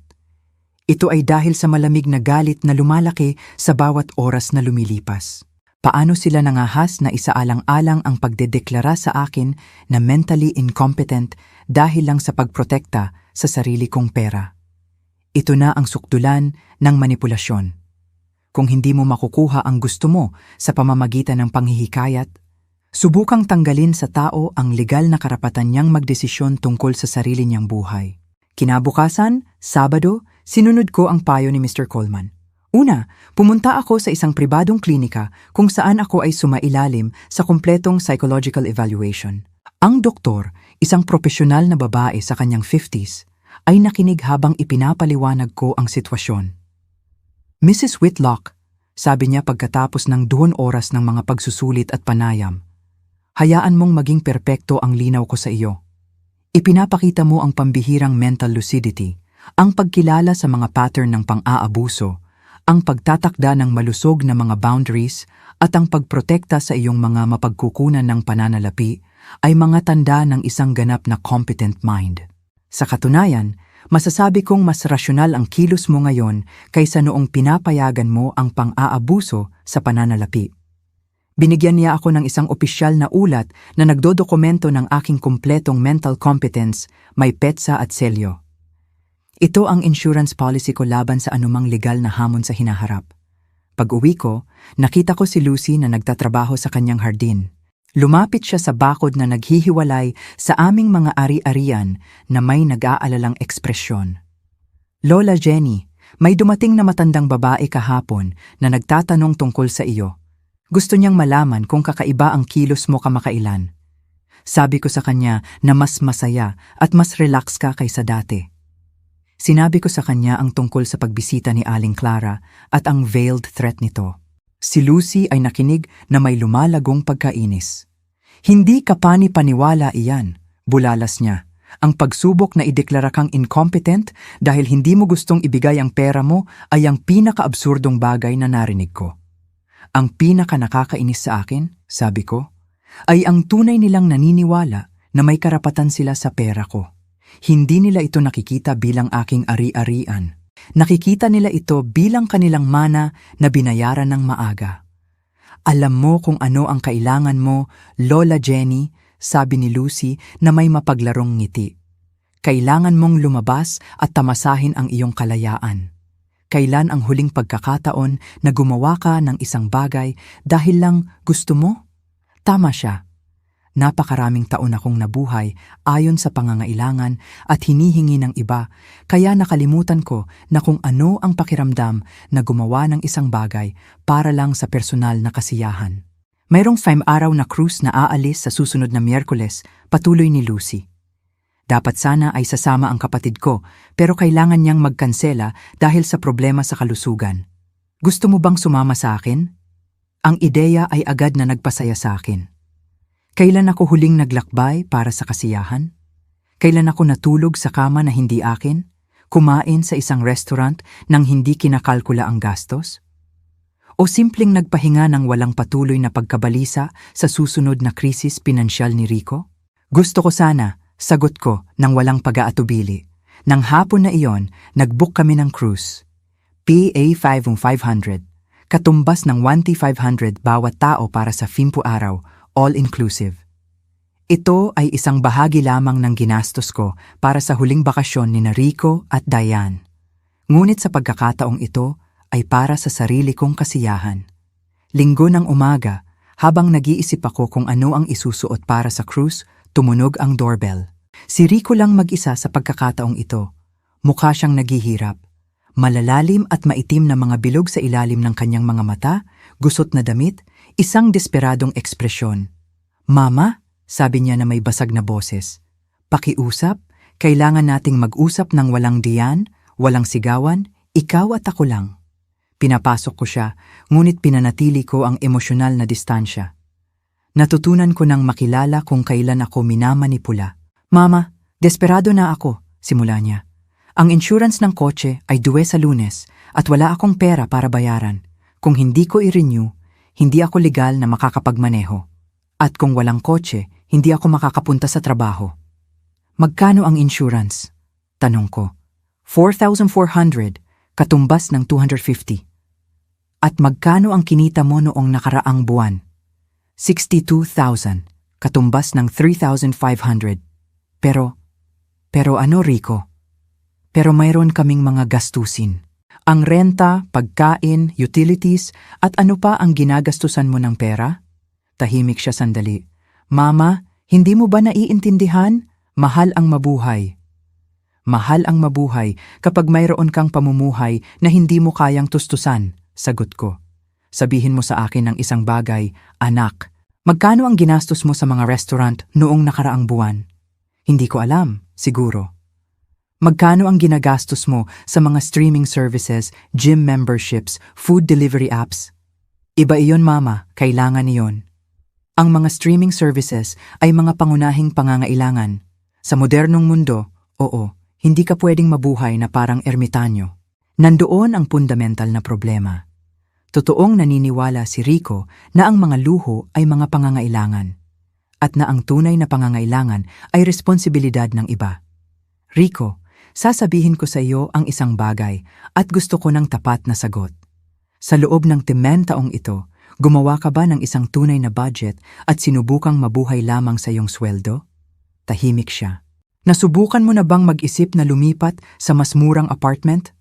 Ito ay dahil sa malamig na galit na lumalaki sa bawat oras na lumilipas. Paano sila nangahas na isaalang-alang ang pagdedeklara sa akin na mentally incompetent dahil lang sa pagprotekta sa sarili kong pera. Ito na ang sukdulan ng manipulasyon. Kung hindi mo makukuha ang gusto mo sa pamamagitan ng panghihikayat, subukang tanggalin sa tao ang legal na karapatan niyang magdesisyon tungkol sa sarili niyang buhay. Kinabukasan, Sabado, sinunod ko ang payo ni Mr. Coleman. Una, pumunta ako sa isang pribadong klinika kung saan ako ay sumailalim sa kumpletong psychological evaluation. Ang doktor, isang profesional na babae sa kanyang 50s, ay nakinig habang ipinapaliwanag ko ang sitwasyon. Mrs. Whitlock, sabi niya pagkatapos ng 2 oras ng mga pagsusulit at panayam, hayaan mong maging perpekto ang linaw ko sa iyo. Ipinapakita mo ang pambihirang mental lucidity, ang pagkilala sa mga pattern ng pang-aabuso, Ang pagtatakda ng malusog na mga boundaries at ang pagprotekta sa iyong mga mapagkukunan ng pananalapi ay mga tanda ng isang ganap na competent mind. Sa katunayan, masasabi kong mas rasyonal ang kilos mo ngayon kaysa noong pinapayagan mo ang pang-aabuso sa pananalapi. Binigyan niya ako ng isang opisyal na ulat na nagdodokumento ng aking kumpletong mental competence, may petsa at selyo. Ito ang insurance policy ko laban sa anumang legal na hamon sa hinaharap. Pag-uwi ko, nakita ko si Lucy na nagtatrabaho sa kanyang hardin. Lumapit siya sa bakod na naghihiwalay sa aming mga ari-arian na may nag-aalalang ekspresyon. Lola Jenny, may dumating na matandang babae kahapon na nagtatanong tungkol sa iyo. Gusto niyang malaman kung kakaiba ang kilos mo kamakailan. Sabi ko sa kanya na mas masaya at mas relax ka kaysa dati. Sinabi ko sa kanya ang tungkol sa pagbisita ni Aling Clara at ang veiled threat nito. Si Lucy ay nakinig na may lumalagong pagkainis. Hindi ka pani-paniwala iyan, bulalas niya. Ang pagsubok na ideklara kang incompetent dahil hindi mo gustong ibigay ang pera mo ay ang pinaka-absurdong bagay na narinig ko. Ang pinaka-nakakainis sa akin, sabi ko, ay ang tunay nilang naniniwala na may karapatan sila sa pera ko. Hindi nila ito nakikita bilang aking ari-arian. Nakikita nila ito bilang kanilang mana na binayaran ng maaga. Alam mo kung ano ang kailangan mo, Lola Jenny, sabi ni Lucy na may mapaglarong ngiti. Kailangan mong lumabas at tamasahin ang iyong kalayaan. Kailan ang huling pagkakataon na gumawa ka ng isang bagay dahil lang gusto mo? Tama siya. Napakaraming taon akong nabuhay ayon sa pangangailangan at hinihingi ng iba, kaya nakalimutan ko na kung ano ang pakiramdam na gumawa ng isang bagay para lang sa personal na kasiyahan. Mayroong 5 araw na cruise na aalis sa susunod na Miyerkules, patuloy ni Lucy. Dapat sana ay sasama ang kapatid ko, pero kailangan niyang magkansela dahil sa problema sa kalusugan. Gusto mo bang sumama sa akin? Ang ideya ay agad na nagpasaya sa akin. Kailan ako huling naglakbay para sa kasiyahan? Kailan ako natulog sa kama na hindi akin? Kumain sa isang restaurant nang hindi kinakalkula ang gastos? O simpleng nagpahinga ng walang patuloy na pagkabalisa sa susunod na krisis pinansyal ni Rico? Gusto ko sana, sagot ko nang walang pag-aatubili. Nang hapon na iyon, nag-book kami ng cruise. PA500, katumbas ng 1,500 bawat tao para sa 5 araw, all-inclusive. Ito ay isang bahagi lamang ng ginastos ko para sa huling bakasyon ni Rico at Diane. Ngunit sa pagkakataong ito ay para sa sarili kong kasiyahan. Linggo ng umaga, habang nag-iisip ako kung ano ang isusuot para sa cruise, tumunog ang doorbell. Si Rico lang mag-isa sa pagkakataong ito. Mukha siyang naghihirap. Malalalim at maitim na mga bilog sa ilalim ng kanyang mga mata, gusot na damit, isang desperadong ekspresyon. "Mama," sabi niya na may basag na boses. "Pakiusap, kailangan nating mag-usap ng walang diyan, walang sigawan, ikaw at ako lang." Pinapasok ko siya, ngunit pinanatili ko ang emosyonal na distansya. Natutunan ko nang makilala kung kailan ako minamanipula. "Mama, desperado na ako," simula niya. "Ang insurance ng kotse ay due sa Lunes at wala akong pera para bayaran. Kung hindi ko i-renew, hindi ako legal na makakapagmaneho. At kung walang kotse, hindi ako makakapunta sa trabaho." "Magkano ang insurance?" tanong ko. 4,400, katumbas ng 250. "At magkano ang kinita mo noong nakaraang buwan?" 62,000, katumbas ng 3,500. Pero ano, Rico? Pero mayroon kaming mga gastusin. Ang renta, pagkain, utilities, at ano pa ang ginagastusan mo ng pera? Tahimik siya sandali. "Mama, hindi mo ba naiintindihan? Mahal ang mabuhay." "Mahal ang mabuhay kapag mayroon kang pamumuhay na hindi mo kayang tustusan," sagot ko. "Sabihin mo sa akin ng isang bagay, anak. Magkano ang ginastos mo sa mga restaurant noong nakaraang buwan?" "Hindi ko alam, siguro." "Magkano ang ginagastos mo sa mga streaming services, gym memberships, food delivery apps?" "Iba iyon, Mama. Kailangan iyon." Ang mga streaming services ay mga pangunahing pangangailangan. Sa modernong mundo, oo, hindi ka pwedeng mabuhay na parang ermitanyo. Nandoon ang fundamental na problema. Totoong naniniwala si Rico na ang mga luho ay mga pangangailangan at na ang tunay na pangangailangan ay responsibilidad ng iba. Rico, sasabihin ko sa iyo ang isang bagay at gusto ko ng tapat na sagot. Sa loob ng 10 taong ito, gumawa ka ba ng isang tunay na budget at sinubukang mabuhay lamang sa iyong sweldo? Tahimik siya. Nasubukan mo na bang mag-isip na lumipat sa mas murang apartment?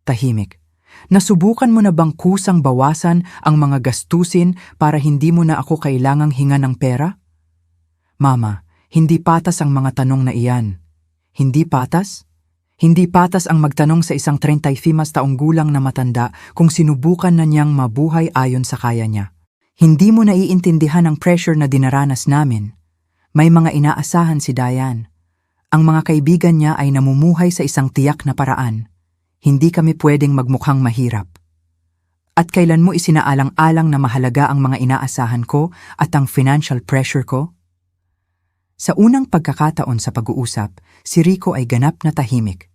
Tahimik. Nasubukan mo na bang kusang bawasan ang mga gastusin para hindi mo na ako kailangang hinga ng pera? Mama, hindi patas ang mga tanong na iyan. Hindi patas? Hindi patas ang magtanong sa isang 35 taong gulang na matanda kung sinubukan na niyang mabuhay ayon sa kaya niya. Hindi mo naiintindihan ang pressure na dinaranas namin. May mga inaasahan si Diane. Ang mga kaibigan niya ay namumuhay sa isang tiyak na paraan. Hindi kami pwedeng magmukhang mahirap. At kailan mo isinaalang-alang na mahalaga ang mga inaasahan ko at ang financial pressure ko? Sa unang pagkakataon sa pag-uusap, si Rico ay ganap na tahimik.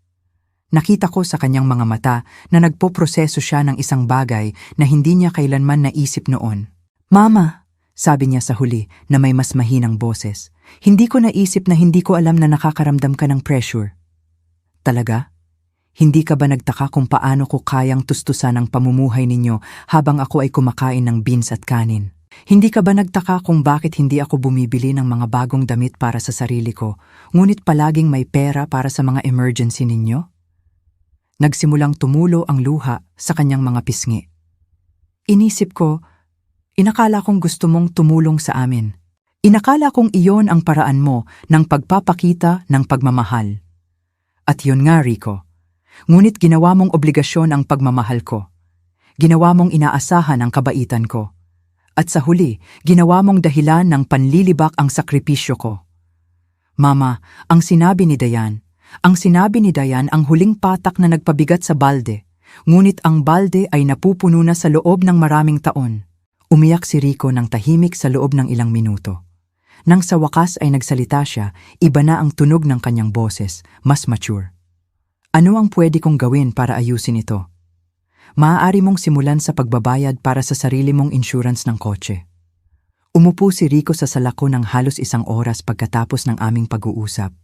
Nakita ko sa kanyang mga mata na nagpoproseso siya ng isang bagay na hindi niya kailanman naisip noon. Mama, sabi niya sa huli na may mas mahinang boses, hindi ko naisip na hindi ko alam na nakakaramdam ka ng pressure. Talaga? Hindi ka ba nagtaka kung paano ko kayang tustusan ang pamumuhay ninyo habang ako ay kumakain ng beans at kanin? Hindi ka ba nagtaka kung bakit hindi ako bumibili ng mga bagong damit para sa sarili ko, ngunit palaging may pera para sa mga emergency ninyo? Nagsimulang tumulo ang luha sa kanyang mga pisngi. Inisip ko, inakala kong gusto mong tumulong sa amin. Inakala kong iyon ang paraan mo ng pagpapakita ng pagmamahal. At yun nga, Rico. Ngunit ginawa mong obligasyon ang pagmamahal ko. Ginawa mong inaasahan ang kabaitan ko. At sa huli, ginawa mong dahilan ng panlilibak ang sakripisyo ko. Mama, ang sinabi ni Diane ang huling patak na nagpabigat sa balde, ngunit ang balde ay napupuno na sa loob ng maraming taon. Umiyak si Rico ng tahimik sa loob ng ilang minuto. Nang sa wakas ay nagsalita siya, iba na ang tunog ng kanyang boses, mas mature. Ano ang pwede kong gawin para ayusin ito? Maaari mong simulan sa pagbabayad para sa sarili mong insurance ng kotse. Umupo si Rico sa salako ng halos 1 oras pagkatapos ng aming pag-uusap.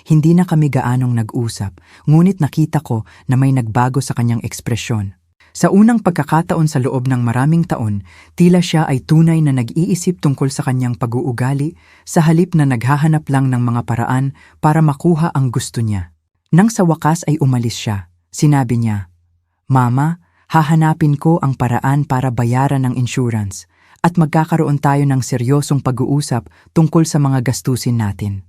Hindi na kami gaanong nag-usap, ngunit nakita ko na may nagbago sa kanyang ekspresyon. Sa unang pagkakataon sa loob ng maraming taon, tila siya ay tunay na nag-iisip tungkol sa kanyang pag-uugali sa halip na naghahanap lang ng mga paraan para makuha ang gusto niya. Nang sa wakas ay umalis siya, sinabi niya, Mama, hahanapin ko ang paraan para bayaran ng insurance at magkakaroon tayo ng seryosong pag-uusap tungkol sa mga gastusin natin.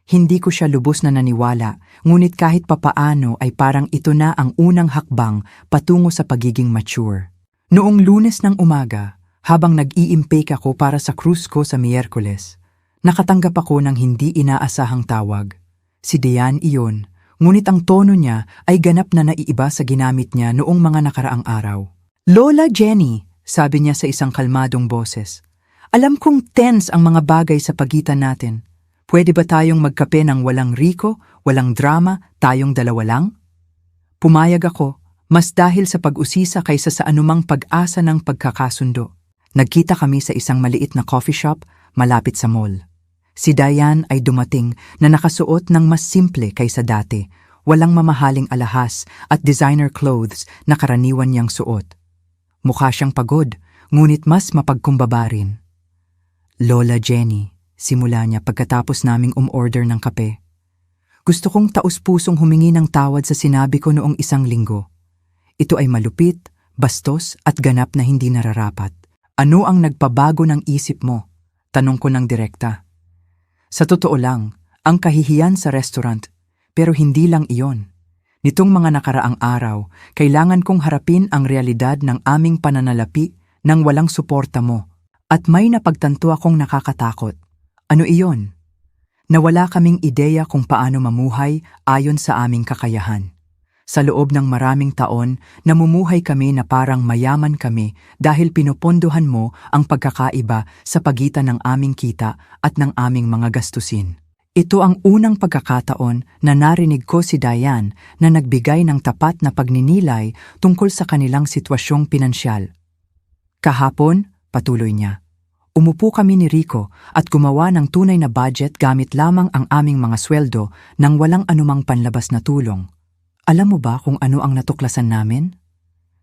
Hindi ko siya lubos na naniwala, ngunit kahit papaano ay parang ito na ang unang hakbang patungo sa pagiging mature. Noong Lunes ng umaga, habang nag-i-impake ako para sa cruise ko sa Miyerkules, nakatanggap ako ng hindi inaasahang tawag. Si Diane iyon. Ngunit ang tono niya ay ganap na naiiba sa ginamit niya noong mga nakaraang araw. Lola Jenny, sabi niya sa isang kalmadong boses. Alam kong tense ang mga bagay sa pagitan natin. Pwede ba tayong magkape ng walang Rico, walang drama, tayong dalawa lang? Pumayag ako, mas dahil sa pag-usisa kaysa sa anumang pag-asa ng pagkakasundo. Nagkita kami sa isang maliit na coffee shop malapit sa mall. Si Diane ay dumating na nakasuot ng mas simple kaysa dati, walang mamahaling alahas at designer clothes na karaniwan niyang suot. Mukha siyang pagod, ngunit mas mapagkumbaba rin. Lola Jenny, simula niya pagkatapos naming umorder ng kape. Gusto kong taus-pusong humingi ng tawad sa sinabi ko noong 1 linggo. Ito ay malupit, bastos at ganap na hindi nararapat. Ano ang nagpabago ng isip mo? Tanong ko ng direkta. Sa totoo lang, ang kahihiyan sa restaurant, pero hindi lang iyon. Nitong mga nakaraang araw, kailangan kong harapin ang realidad ng aming pananalapi nang walang suporta mo. At may napagtanto akong nakakatakot. Ano iyon? Nawala kaming ideya kung paano mamuhay ayon sa aming kakayahan. Sa loob ng maraming taon, namumuhay kami na parang mayaman kami dahil pinupondohan mo ang pagkakaiba sa pagitan ng aming kita at ng aming mga gastusin. Ito ang unang pagkakataon na narinig ko si Diane na nagbigay ng tapat na pagninilay tungkol sa kanilang sitwasyong pinansyal. Kahapon, patuloy niya, umupo kami ni Rico at gumawa ng tunay na budget gamit lamang ang aming mga sweldo nang walang anumang panlabas na tulong. Alam mo ba kung ano ang natuklasan namin?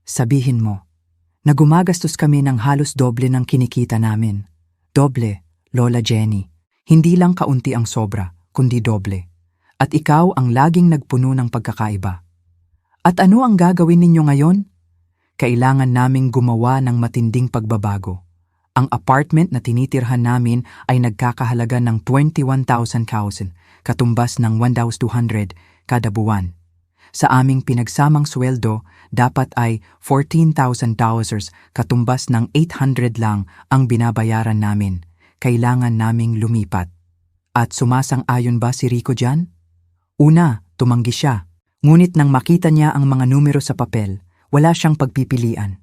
Sabihin mo, na gumagastos kami ng halos doble ng kinikita namin. Doble, Lola Jenny. Hindi lang kaunti ang sobra, kundi doble. At ikaw ang laging nagpuno ng pagkakaiba. At ano ang gagawin ninyo ngayon? Kailangan naming gumawa ng matinding pagbabago. Ang apartment na tinitirhan namin ay nagkakahalaga ng 21,000 katumbas ng 1,200 kada buwan. Sa aming pinagsamang sweldo, dapat ay $14,000 katumbas ng 800 lang ang binabayaran namin. Kailangan naming lumipat. At sumasang-ayon ba si Rico dyan? Una, tumanggi siya. Ngunit nang makita niya ang mga numero sa papel, wala siyang pagpipilian.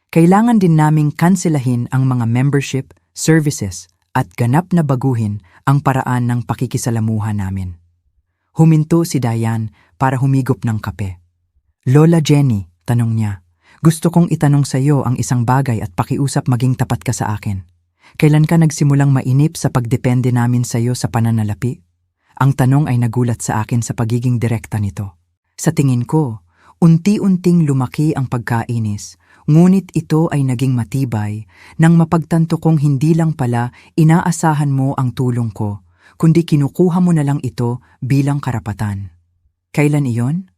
Kailangan din naming kanselahin ang mga membership, services, at ganap na baguhin ang paraan ng pakikisalamuha namin. Huminto si Diane para humigop ng kape. Lola Jenny, tanong niya, gusto kong itanong sa iyo ang isang bagay at pakiusap maging tapat ka sa akin. Kailan ka nagsimulang mainip sa pagdepende namin sa iyo sa pananalapi? Ang tanong ay nagulat sa akin sa pagiging direkta nito. Sa tingin ko, unti-unting lumaki ang pagkainis, ngunit ito ay naging matibay nang mapagtanto kong hindi lang pala inaasahan mo ang tulong ko, kundi kinukuha mo na lang ito bilang karapatan. Kailan iyon?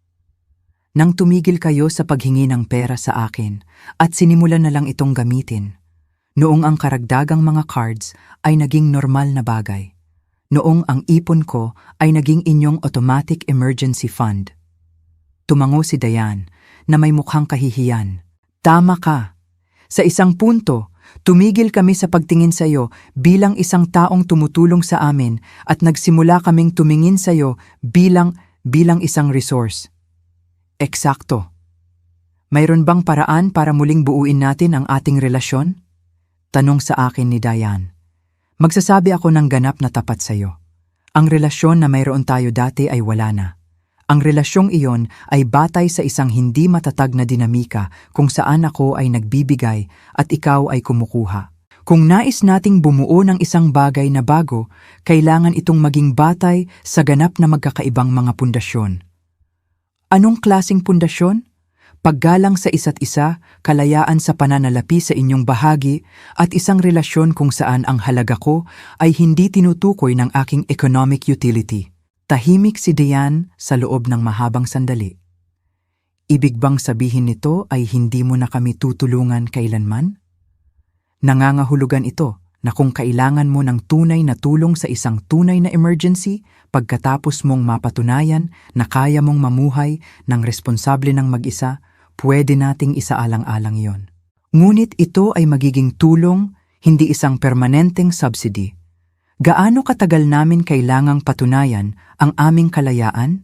Nang tumigil kayo sa paghingi ng pera sa akin at sinimulan na lang itong gamitin. Noong ang karagdagang mga cards ay naging normal na bagay. Noong ang ipon ko ay naging inyong automatic emergency fund. Tumango si Diane na may mukhang kahihiyan. Tama ka. Sa isang punto, tumigil kami sa pagtingin sa iyo bilang isang taong tumutulong sa amin at nagsimula kaming tumingin sa iyo bilang isang resource. Eksakto. Mayroon bang paraan para muling buuin natin ang ating relasyon? Tanong sa akin ni Diane. Magsasabi ako ng ganap na tapat sa iyo. Ang relasyon na mayroon tayo dati ay wala na. Ang relasyong iyon ay batay sa isang hindi matatag na dinamika kung saan ako ay nagbibigay at ikaw ay kumukuha. Kung nais nating bumuo ng isang bagay na bago, kailangan itong maging batay sa ganap na magkakaibang mga pundasyon. Anong klaseng pundasyon? Paggalang sa isa't isa, kalayaan sa pananalapi sa inyong bahagi, at isang relasyon kung saan ang halaga ko ay hindi tinutukoy ng aking economic utility. Tahimik si Diane sa loob ng mahabang sandali. Ibig bang sabihin nito ay hindi mo na kami tutulungan kailanman? Nangangahulugan ito na kung kailangan mo ng tunay na tulong sa isang tunay na emergency, pagkatapos mong mapatunayan na kaya mong mamuhay ng responsable ng mag-isa, pwede nating isaalang-alang iyon. Ngunit ito ay magiging tulong, hindi isang permanenteng subsidy. Gaano katagal namin kailangang patunayan ang aming kalayaan?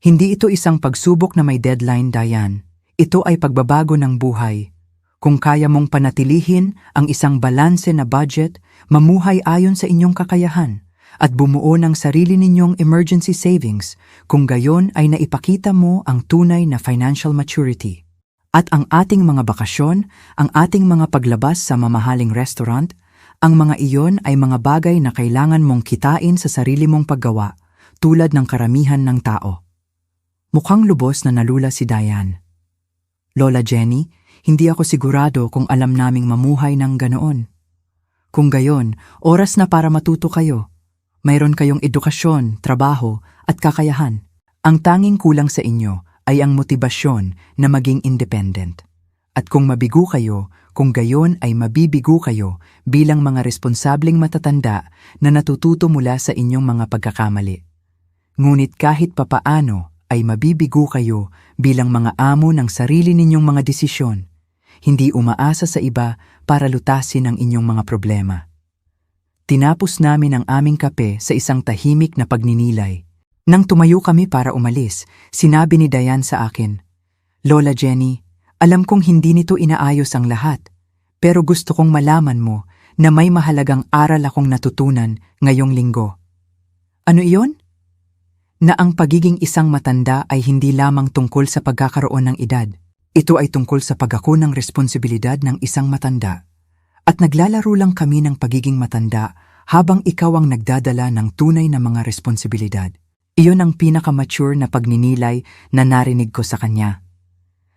Hindi ito isang pagsubok na may deadline, Diane. Ito ay pagbabago ng buhay. Kung kaya mong panatilihin ang isang balanse na budget, mamuhay ayon sa inyong kakayahan, at bumuo ng sarili ninyong emergency savings, kung gayon ay naipakita mo ang tunay na financial maturity. At ang ating mga bakasyon, ang ating mga paglabas sa mamahaling restaurant, ang mga iyon ay mga bagay na kailangan mong kitain sa sarili mong paggawa, tulad ng karamihan ng tao. Mukhang lubos na nalula si Diane. Lola Jenny, hindi ako sigurado kung alam naming mamuhay ng ganoon. Kung gayon, oras na para matuto kayo. Mayroon kayong edukasyon, trabaho, at kakayahan. Ang tanging kulang sa inyo ay ang motibasyon na maging independent. At kung mabigo kayo, kung gayon ay mabibigo kayo bilang mga responsableng matatanda na natututo mula sa inyong mga pagkakamali. Ngunit kahit papaano ay mabibigo kayo bilang mga amo ng sarili ninyong mga desisyon, hindi umaasa sa iba para lutasin ang inyong mga problema. Tinapos namin ang aming kape sa isang tahimik na pagninilay. Nang tumayo kami para umalis, sinabi ni Diane sa akin, Lola Jenny, alam kong hindi nito inaayos ang lahat, pero gusto kong malaman mo na may mahalagang aral akong natutunan ngayong linggo. Ano iyon? Na ang pagiging isang matanda ay hindi lamang tungkol sa pagkakaroon ng edad. Ito ay tungkol sa pag-ako ng responsibilidad ng isang matanda. At naglalaro lang kami ng pagiging matanda habang ikaw ang nagdadala ng tunay na mga responsibilidad. Iyon ang pinaka-mature na pagninilay na narinig ko sa kanya.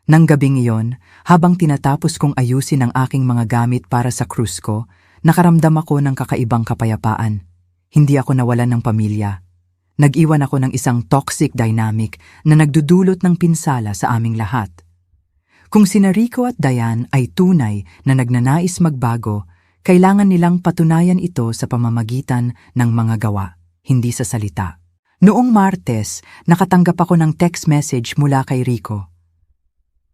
Nang gabing iyon, habang tinatapos kong ayusin ang aking mga gamit para sa cruise ko, nakaramdam ako ng kakaibang kapayapaan. Hindi ako nawalan ng pamilya. Nag-iwan ako ng isang toxic dynamic na nagdudulot ng pinsala sa aming lahat. Kung sina Rico at Diane ay tunay na nagnanais magbago, kailangan nilang patunayan ito sa pamamagitan ng mga gawa, hindi sa salita. Noong Martes, nakatanggap ako ng text message mula kay Rico.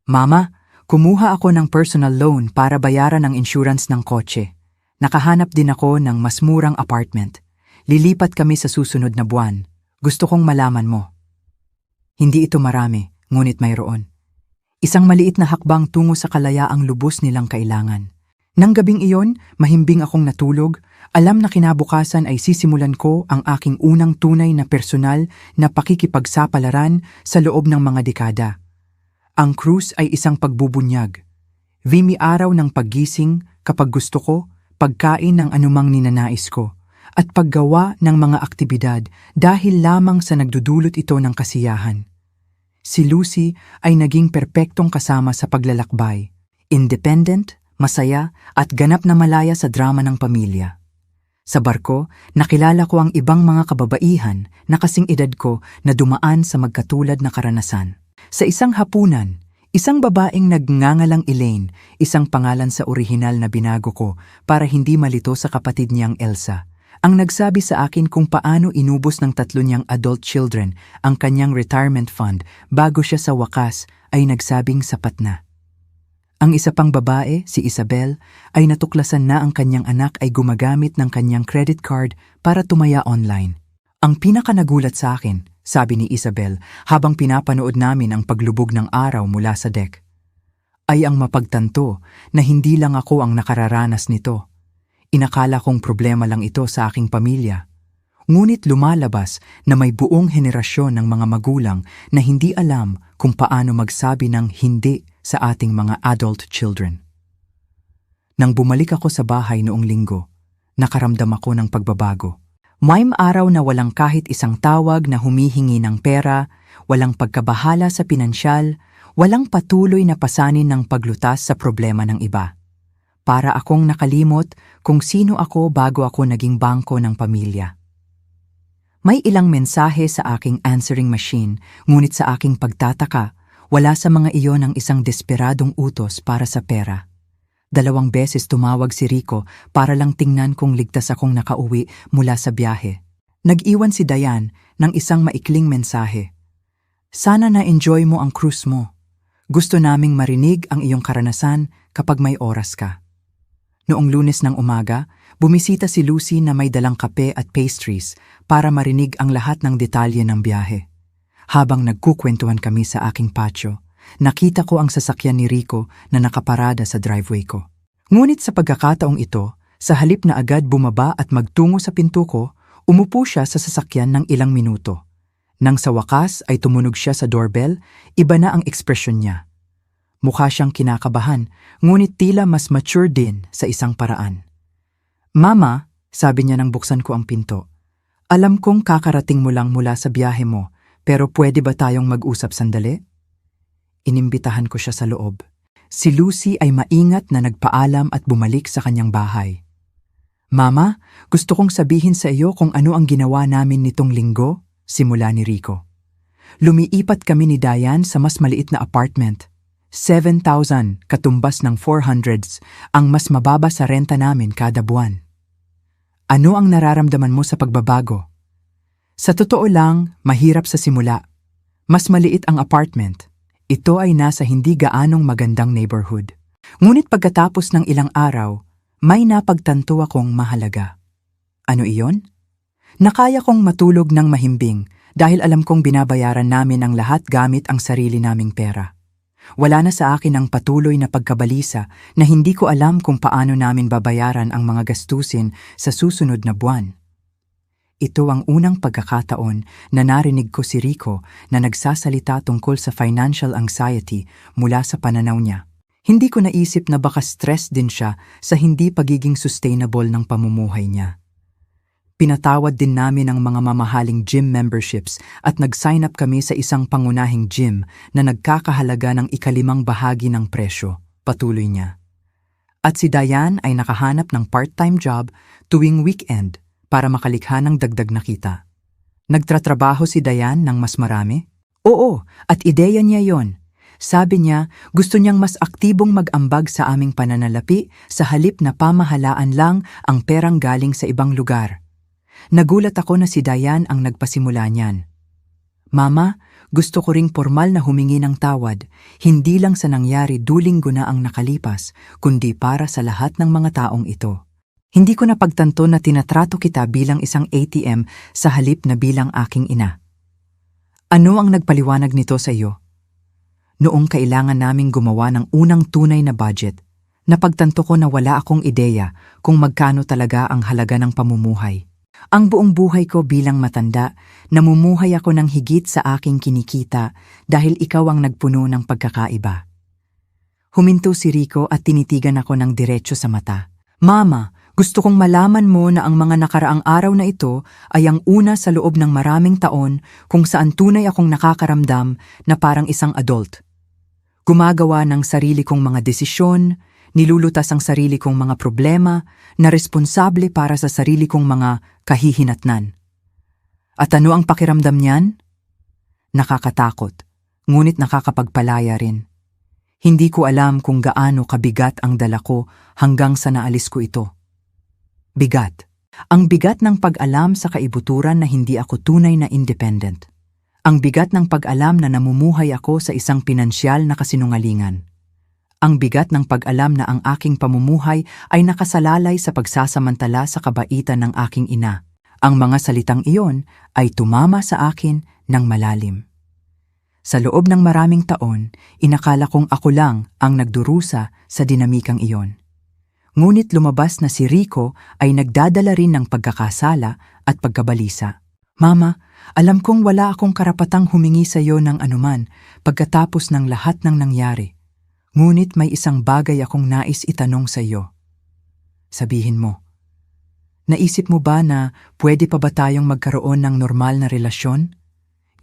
Mama, kumuha ako ng personal loan para bayaran ang insurance ng kotse. Nakahanap din ako ng mas murang apartment. Lilipat kami sa susunod na buwan. Gusto kong malaman mo. Hindi ito marami, ngunit mayroon. Isang maliit na hakbang tungo sa kalayaang lubos nilang kailangan. Nang gabing iyon, mahimbing akong natulog. Alam na kinabukasan ay sisimulan ko ang aking unang tunay na personal na pakikipagsapalaran sa loob ng mga dekada. Ang cruise ay isang pagbubunyag. Vimi araw ng paggising kapag gusto ko, pagkain ng anumang ninanais ko, at paggawa ng mga aktibidad dahil lamang sa nagdudulot ito ng kasiyahan. Si Lucy ay naging perpektong kasama sa paglalakbay. Independent, masaya, at ganap na malaya sa drama ng pamilya. Sa barko, nakilala ko ang ibang mga kababaihan na kasing edad ko na dumaan sa magkatulad na karanasan. Sa isang hapunan, isang babaeng nagngangalang Elaine, isang pangalan sa orihinal na binago ko para hindi malito sa kapatid niyang Elsa, ang nagsabi sa akin kung paano inubos ng 3 niyang adult children ang kanyang retirement fund bago siya sa wakas ay nagsabing sapat na. Ang isa pang babae, si Isabel, ay natuklasan na ang kanyang anak ay gumagamit ng kanyang credit card para tumaya online. Ang pinakanagulat sa akin, sabi ni Isabel habang pinapanood namin ang paglubog ng araw mula sa deck, ay ang mapagtanto na hindi lang ako ang nakararanas nito. Inakala kong problema lang ito sa aking pamilya. Ngunit lumalabas na may buong henerasyon ng mga magulang na hindi alam kung paano magsabi ng hindi sa ating mga adult children. Nang bumalik ako sa bahay noong linggo, nakaramdam ako ng pagbabago. May araw na walang kahit isang tawag na humihingi ng pera, walang pagkabahala sa pinansyal, walang patuloy na pasanin ng paglutas sa problema ng iba. Para akong nakalimot kung sino ako bago ako naging bangko ng pamilya. May ilang mensahe sa aking answering machine, ngunit sa aking pagtataka, wala sa mga iyon ang isang desperadong utos para sa pera. 2 beses tumawag si Rico para lang tingnan kung ligtas akong nakauwi mula sa biyahe. Nag-iwan si Diane ng isang maikling mensahe. Sana na-enjoy mo ang cruise mo. Gusto naming marinig ang iyong karanasan kapag may oras ka. Noong Lunes ng umaga, bumisita si Lucy na may dalang kape at pastries para marinig ang lahat ng detalye ng biyahe. Habang nagkukwentuhan kami sa aking patio, nakita ko ang sasakyan ni Rico na nakaparada sa driveway ko. Ngunit sa pagkakataong ito, sa halip na agad bumaba at magtungo sa pinto ko, umupo siya sa sasakyan ng ilang minuto. Nang sa wakas ay tumunog siya sa doorbell, iba na ang ekspresyon niya. Mukha siyang kinakabahan, ngunit tila mas mature din sa isang paraan. Mama, sabi niya nang buksan ko ang pinto, alam kong kakarating mo lang mula sa biyahe mo, pero pwede ba tayong mag-usap sandali? Inimbitahan ko siya sa loob. Si Lucy ay maingat na nagpaalam at bumalik sa kanyang bahay. Mama, gusto kong sabihin sa iyo kung ano ang ginawa namin nitong linggo, simula ni Rico. Lumiipat kami ni Diane sa mas maliit na apartment. 7,000 katumbas ng 400s ang mas mababa sa renta namin kada buwan. Ano ang nararamdaman mo sa pagbabago? Sa totoo lang, mahirap sa simula. Mas maliit ang apartment. Ito ay nasa hindi gaanong magandang neighborhood. Ngunit pagkatapos ng ilang araw, may napagtanto akong mahalaga. Ano iyon? Nakaya kong matulog ng mahimbing dahil alam kong binabayaran namin ang lahat gamit ang sarili naming pera. Wala na sa akin ang patuloy na pagkabalisa na hindi ko alam kung paano namin babayaran ang mga gastusin sa susunod na buwan. Ito ang unang pagkakataon na narinig ko si Rico na nagsasalita tungkol sa financial anxiety mula sa pananaw niya. Hindi ko naisip na baka stress din siya sa hindi pagiging sustainable ng pamumuhay niya. Pinatawad din namin ang mga mamahaling gym memberships at nag-sign up kami sa isang pangunahing gym na nagkakahalaga ng 5 bahagi ng presyo, patuloy niya. At si Diane ay nakahanap ng part-time job tuwing weekend para makalikha ng dagdag na kita. Nagtratrabaho si Diane ng mas marami? Oo, at ideya niya yon. Sabi niya, gusto niyang mas aktibong mag-ambag sa aming pananalapi sa halip na pamahalaan lang ang perang galing sa ibang lugar. Nagulat ako na si Diane ang nagpasimula niyan. Mama, gusto ko ring formal na humingi ng tawad, hindi lang sa nangyari dulinggo na ang nakalipas, kundi para sa lahat ng mga taong ito. Hindi ko napagtanto na tinatrato kita bilang isang ATM sa halip na bilang aking ina. Ano ang nagpaliwanag nito sa iyo? Noong kailangan naming gumawa ng unang tunay na budget, napagtanto ko na wala akong ideya kung magkano talaga ang halaga ng pamumuhay. Ang buong buhay ko bilang matanda, namumuhay ako ng higit sa aking kinikita dahil ikaw ang nagpuno ng pagkakaiba. Huminto si Rico at tinitigan ako ng diretso sa mata. Mama, gusto kong malaman mo na ang mga nakaraang araw na ito ay ang una sa loob ng maraming taon kung saan tunay akong nakakaramdam na parang isang adult. Gumagawa ng sarili kong mga desisyon, nilulutas ang sarili kong mga problema, na responsable para sa sarili kong mga kahihinatnan. At ano ang pakiramdam niyan? Nakakatakot, ngunit nakakapagpalaya rin. Hindi ko alam kung gaano kabigat ang dala ko hanggang sa naalis ko ito. Bigat. Ang bigat ng pag-alam sa kaibuturan na hindi ako tunay na independent. Ang bigat ng pag-alam na namumuhay ako sa isang pinansyal na kasinungalingan. Ang bigat ng pag-alam na ang aking pamumuhay ay nakasalalay sa pagsasamantala sa kabaitan ng aking ina. Ang mga salitang iyon ay tumama sa akin ng malalim. Sa loob ng maraming taon, inakala kong ako lang ang nagdurusa sa dinamikang iyon. Ngunit lumabas na si Rico ay nagdadala rin ng pagkakasala at pagkabalisa. Mama, alam kong wala akong karapatang humingi sa iyo ng anuman pagkatapos ng lahat ng nangyari. Ngunit may isang bagay akong nais itanong sa iyo. Sabihin mo, naisip mo ba na pwede pa ba tayong magkaroon ng normal na relasyon?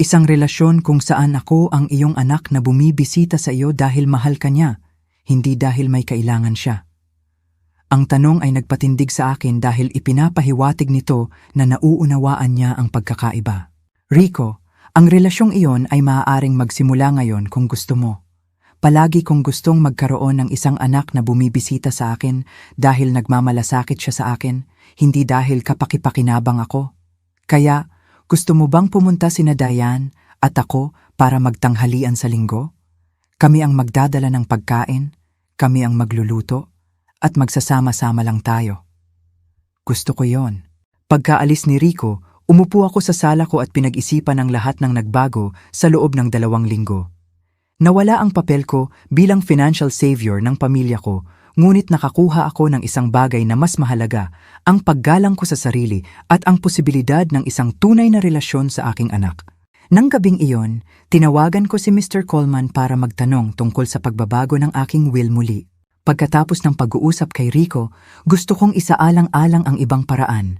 Isang relasyon kung saan ako ang iyong anak na bumibisita sa iyo dahil mahal ka niya, hindi dahil may kailangan siya. Ang tanong ay nagpatindig sa akin dahil ipinapahiwatig nito na nauunawaan niya ang pagkakaiba. Rico, ang relasyong iyon ay maaaring magsimula ngayon kung gusto mo. Palagi kong gustong magkaroon ng isang anak na bumibisita sa akin dahil nagmamalasakit siya sa akin, hindi dahil kapakipakinabang ako. Kaya, gusto mo bang pumunta sina Diane at ako para magtanghalian sa linggo? Kami ang magdadala ng pagkain, kami ang magluluto, at magsasama-sama lang tayo. Gusto ko yon. Pagkaalis ni Rico, umupo ako sa sala ko at pinag-isipan ang lahat ng nagbago sa loob ng 2 linggo. Nawala ang papel ko bilang financial savior ng pamilya ko, ngunit nakakuha ako ng isang bagay na mas mahalaga, ang paggalang ko sa sarili at ang posibilidad ng isang tunay na relasyon sa aking anak. Nang gabing iyon, tinawagan ko si Mr. Coleman para magtanong tungkol sa pagbabago ng aking will muli. Pagkatapos ng pag-uusap kay Rico, gusto kong isaalang-alang ang ibang paraan.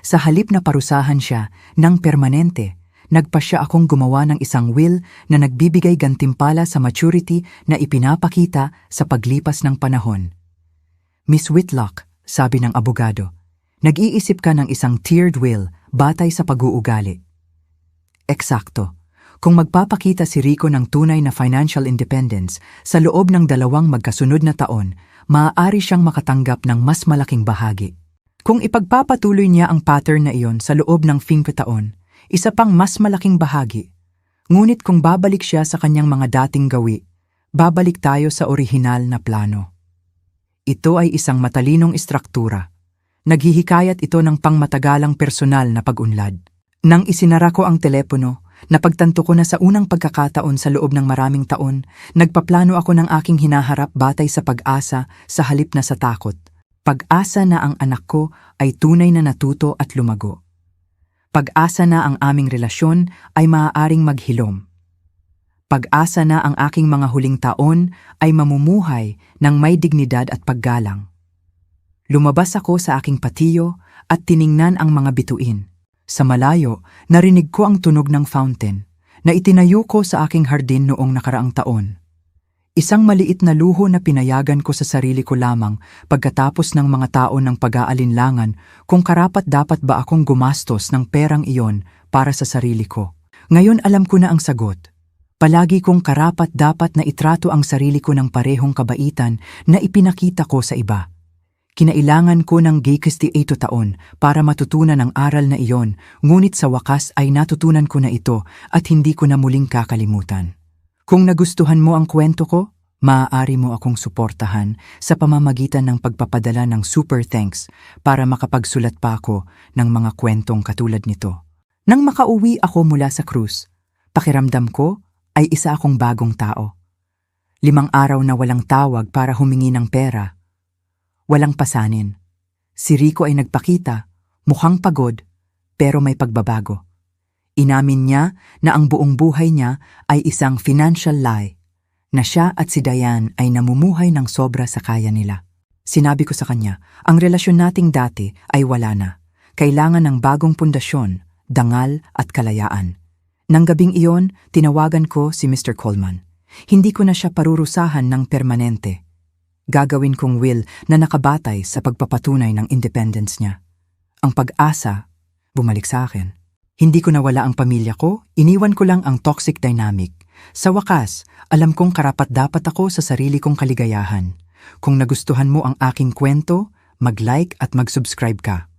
Sa halip na parusahan siya ng permanente, nagpasya akong gumawa ng isang will na nagbibigay gantimpala sa maturity na ipinapakita sa paglipas ng panahon. Miss Whitlock, sabi ng abogado, nag-iisip ka ng isang tiered will batay sa pag-uugali. Eksakto. Kung magpapakita si Rico ng tunay na financial independence sa loob ng 2 magkasunod na taon, maaari siyang makatanggap ng mas malaking bahagi. Kung ipagpapatuloy niya ang pattern na iyon sa loob ng 5 taon, isa pang mas malaking bahagi. Ngunit kung babalik siya sa kanyang mga dating gawi, babalik tayo sa orihinal na plano. Ito ay isang matalinong istruktura. Naghihikayat ito ng pangmatagalang personal na pag-unlad. Nang isinara ko ang telepono, napagtanto ko na sa unang pagkakataon sa loob ng maraming taon, nagpaplano ako ng aking hinaharap batay sa pag-asa sa halip na sa takot. Pag-asa na ang anak ko ay tunay na natuto at lumago. Pag-asa na ang aming relasyon ay maaaring maghilom. Pag-asa na ang aking mga huling taon ay mamumuhay ng may dignidad at paggalang. Lumabas ako sa aking patiyo at tiningnan ang mga bituin. Sa malayo, narinig ko ang tunog ng fountain na itinayo ko sa aking hardin noong nakaraang taon. Isang maliit na luho na pinayagan ko sa sarili ko lamang pagkatapos ng mga taon ng pag-aalinlangan kung karapat-dapat ba akong gumastos ng perang iyon para sa sarili ko. Ngayon alam ko na ang sagot. Palagi kong karapat-dapat na itrato ang sarili ko ng parehong kabaitan na ipinakita ko sa iba. Kinailangan ko ng 68 taon para matutunan ang aral na iyon, ngunit sa wakas ay natutunan ko na ito at hindi ko na muling kakalimutan. Kung nagustuhan mo ang kwento ko, maaari mo akong suportahan sa pamamagitan ng pagpapadala ng super thanks para makapagsulat pa ako ng mga kwentong katulad nito. Nang makauwi ako mula sa cruise, pakiramdam ko ay isa akong bagong tao. 5 araw na walang tawag para humingi ng pera. Walang pasanin. Si Rico ay nagpakita, mukhang pagod, pero may pagbabago. Inamin niya na ang buong buhay niya ay isang financial lie, na siya at si Diane ay namumuhay ng sobra sa kaya nila. Sinabi ko sa kanya, ang relasyon nating dati ay wala na. Kailangan ng bagong pundasyon, dangal at kalayaan. Nang gabing iyon, tinawagan ko si Mr. Coleman. Hindi ko na siya parurusahan ng permanente. Gagawin kong will na nakabatay sa pagpapatunay ng independence niya. Ang pag-asa, bumalik sa akin. Hindi ko nawala ang pamilya ko, iniwan ko lang ang toxic dynamic. Sa wakas, alam kong karapat-dapat ako sa sarili kong kaligayahan. Kung nagustuhan mo ang aking kwento, mag-like at mag-subscribe ka.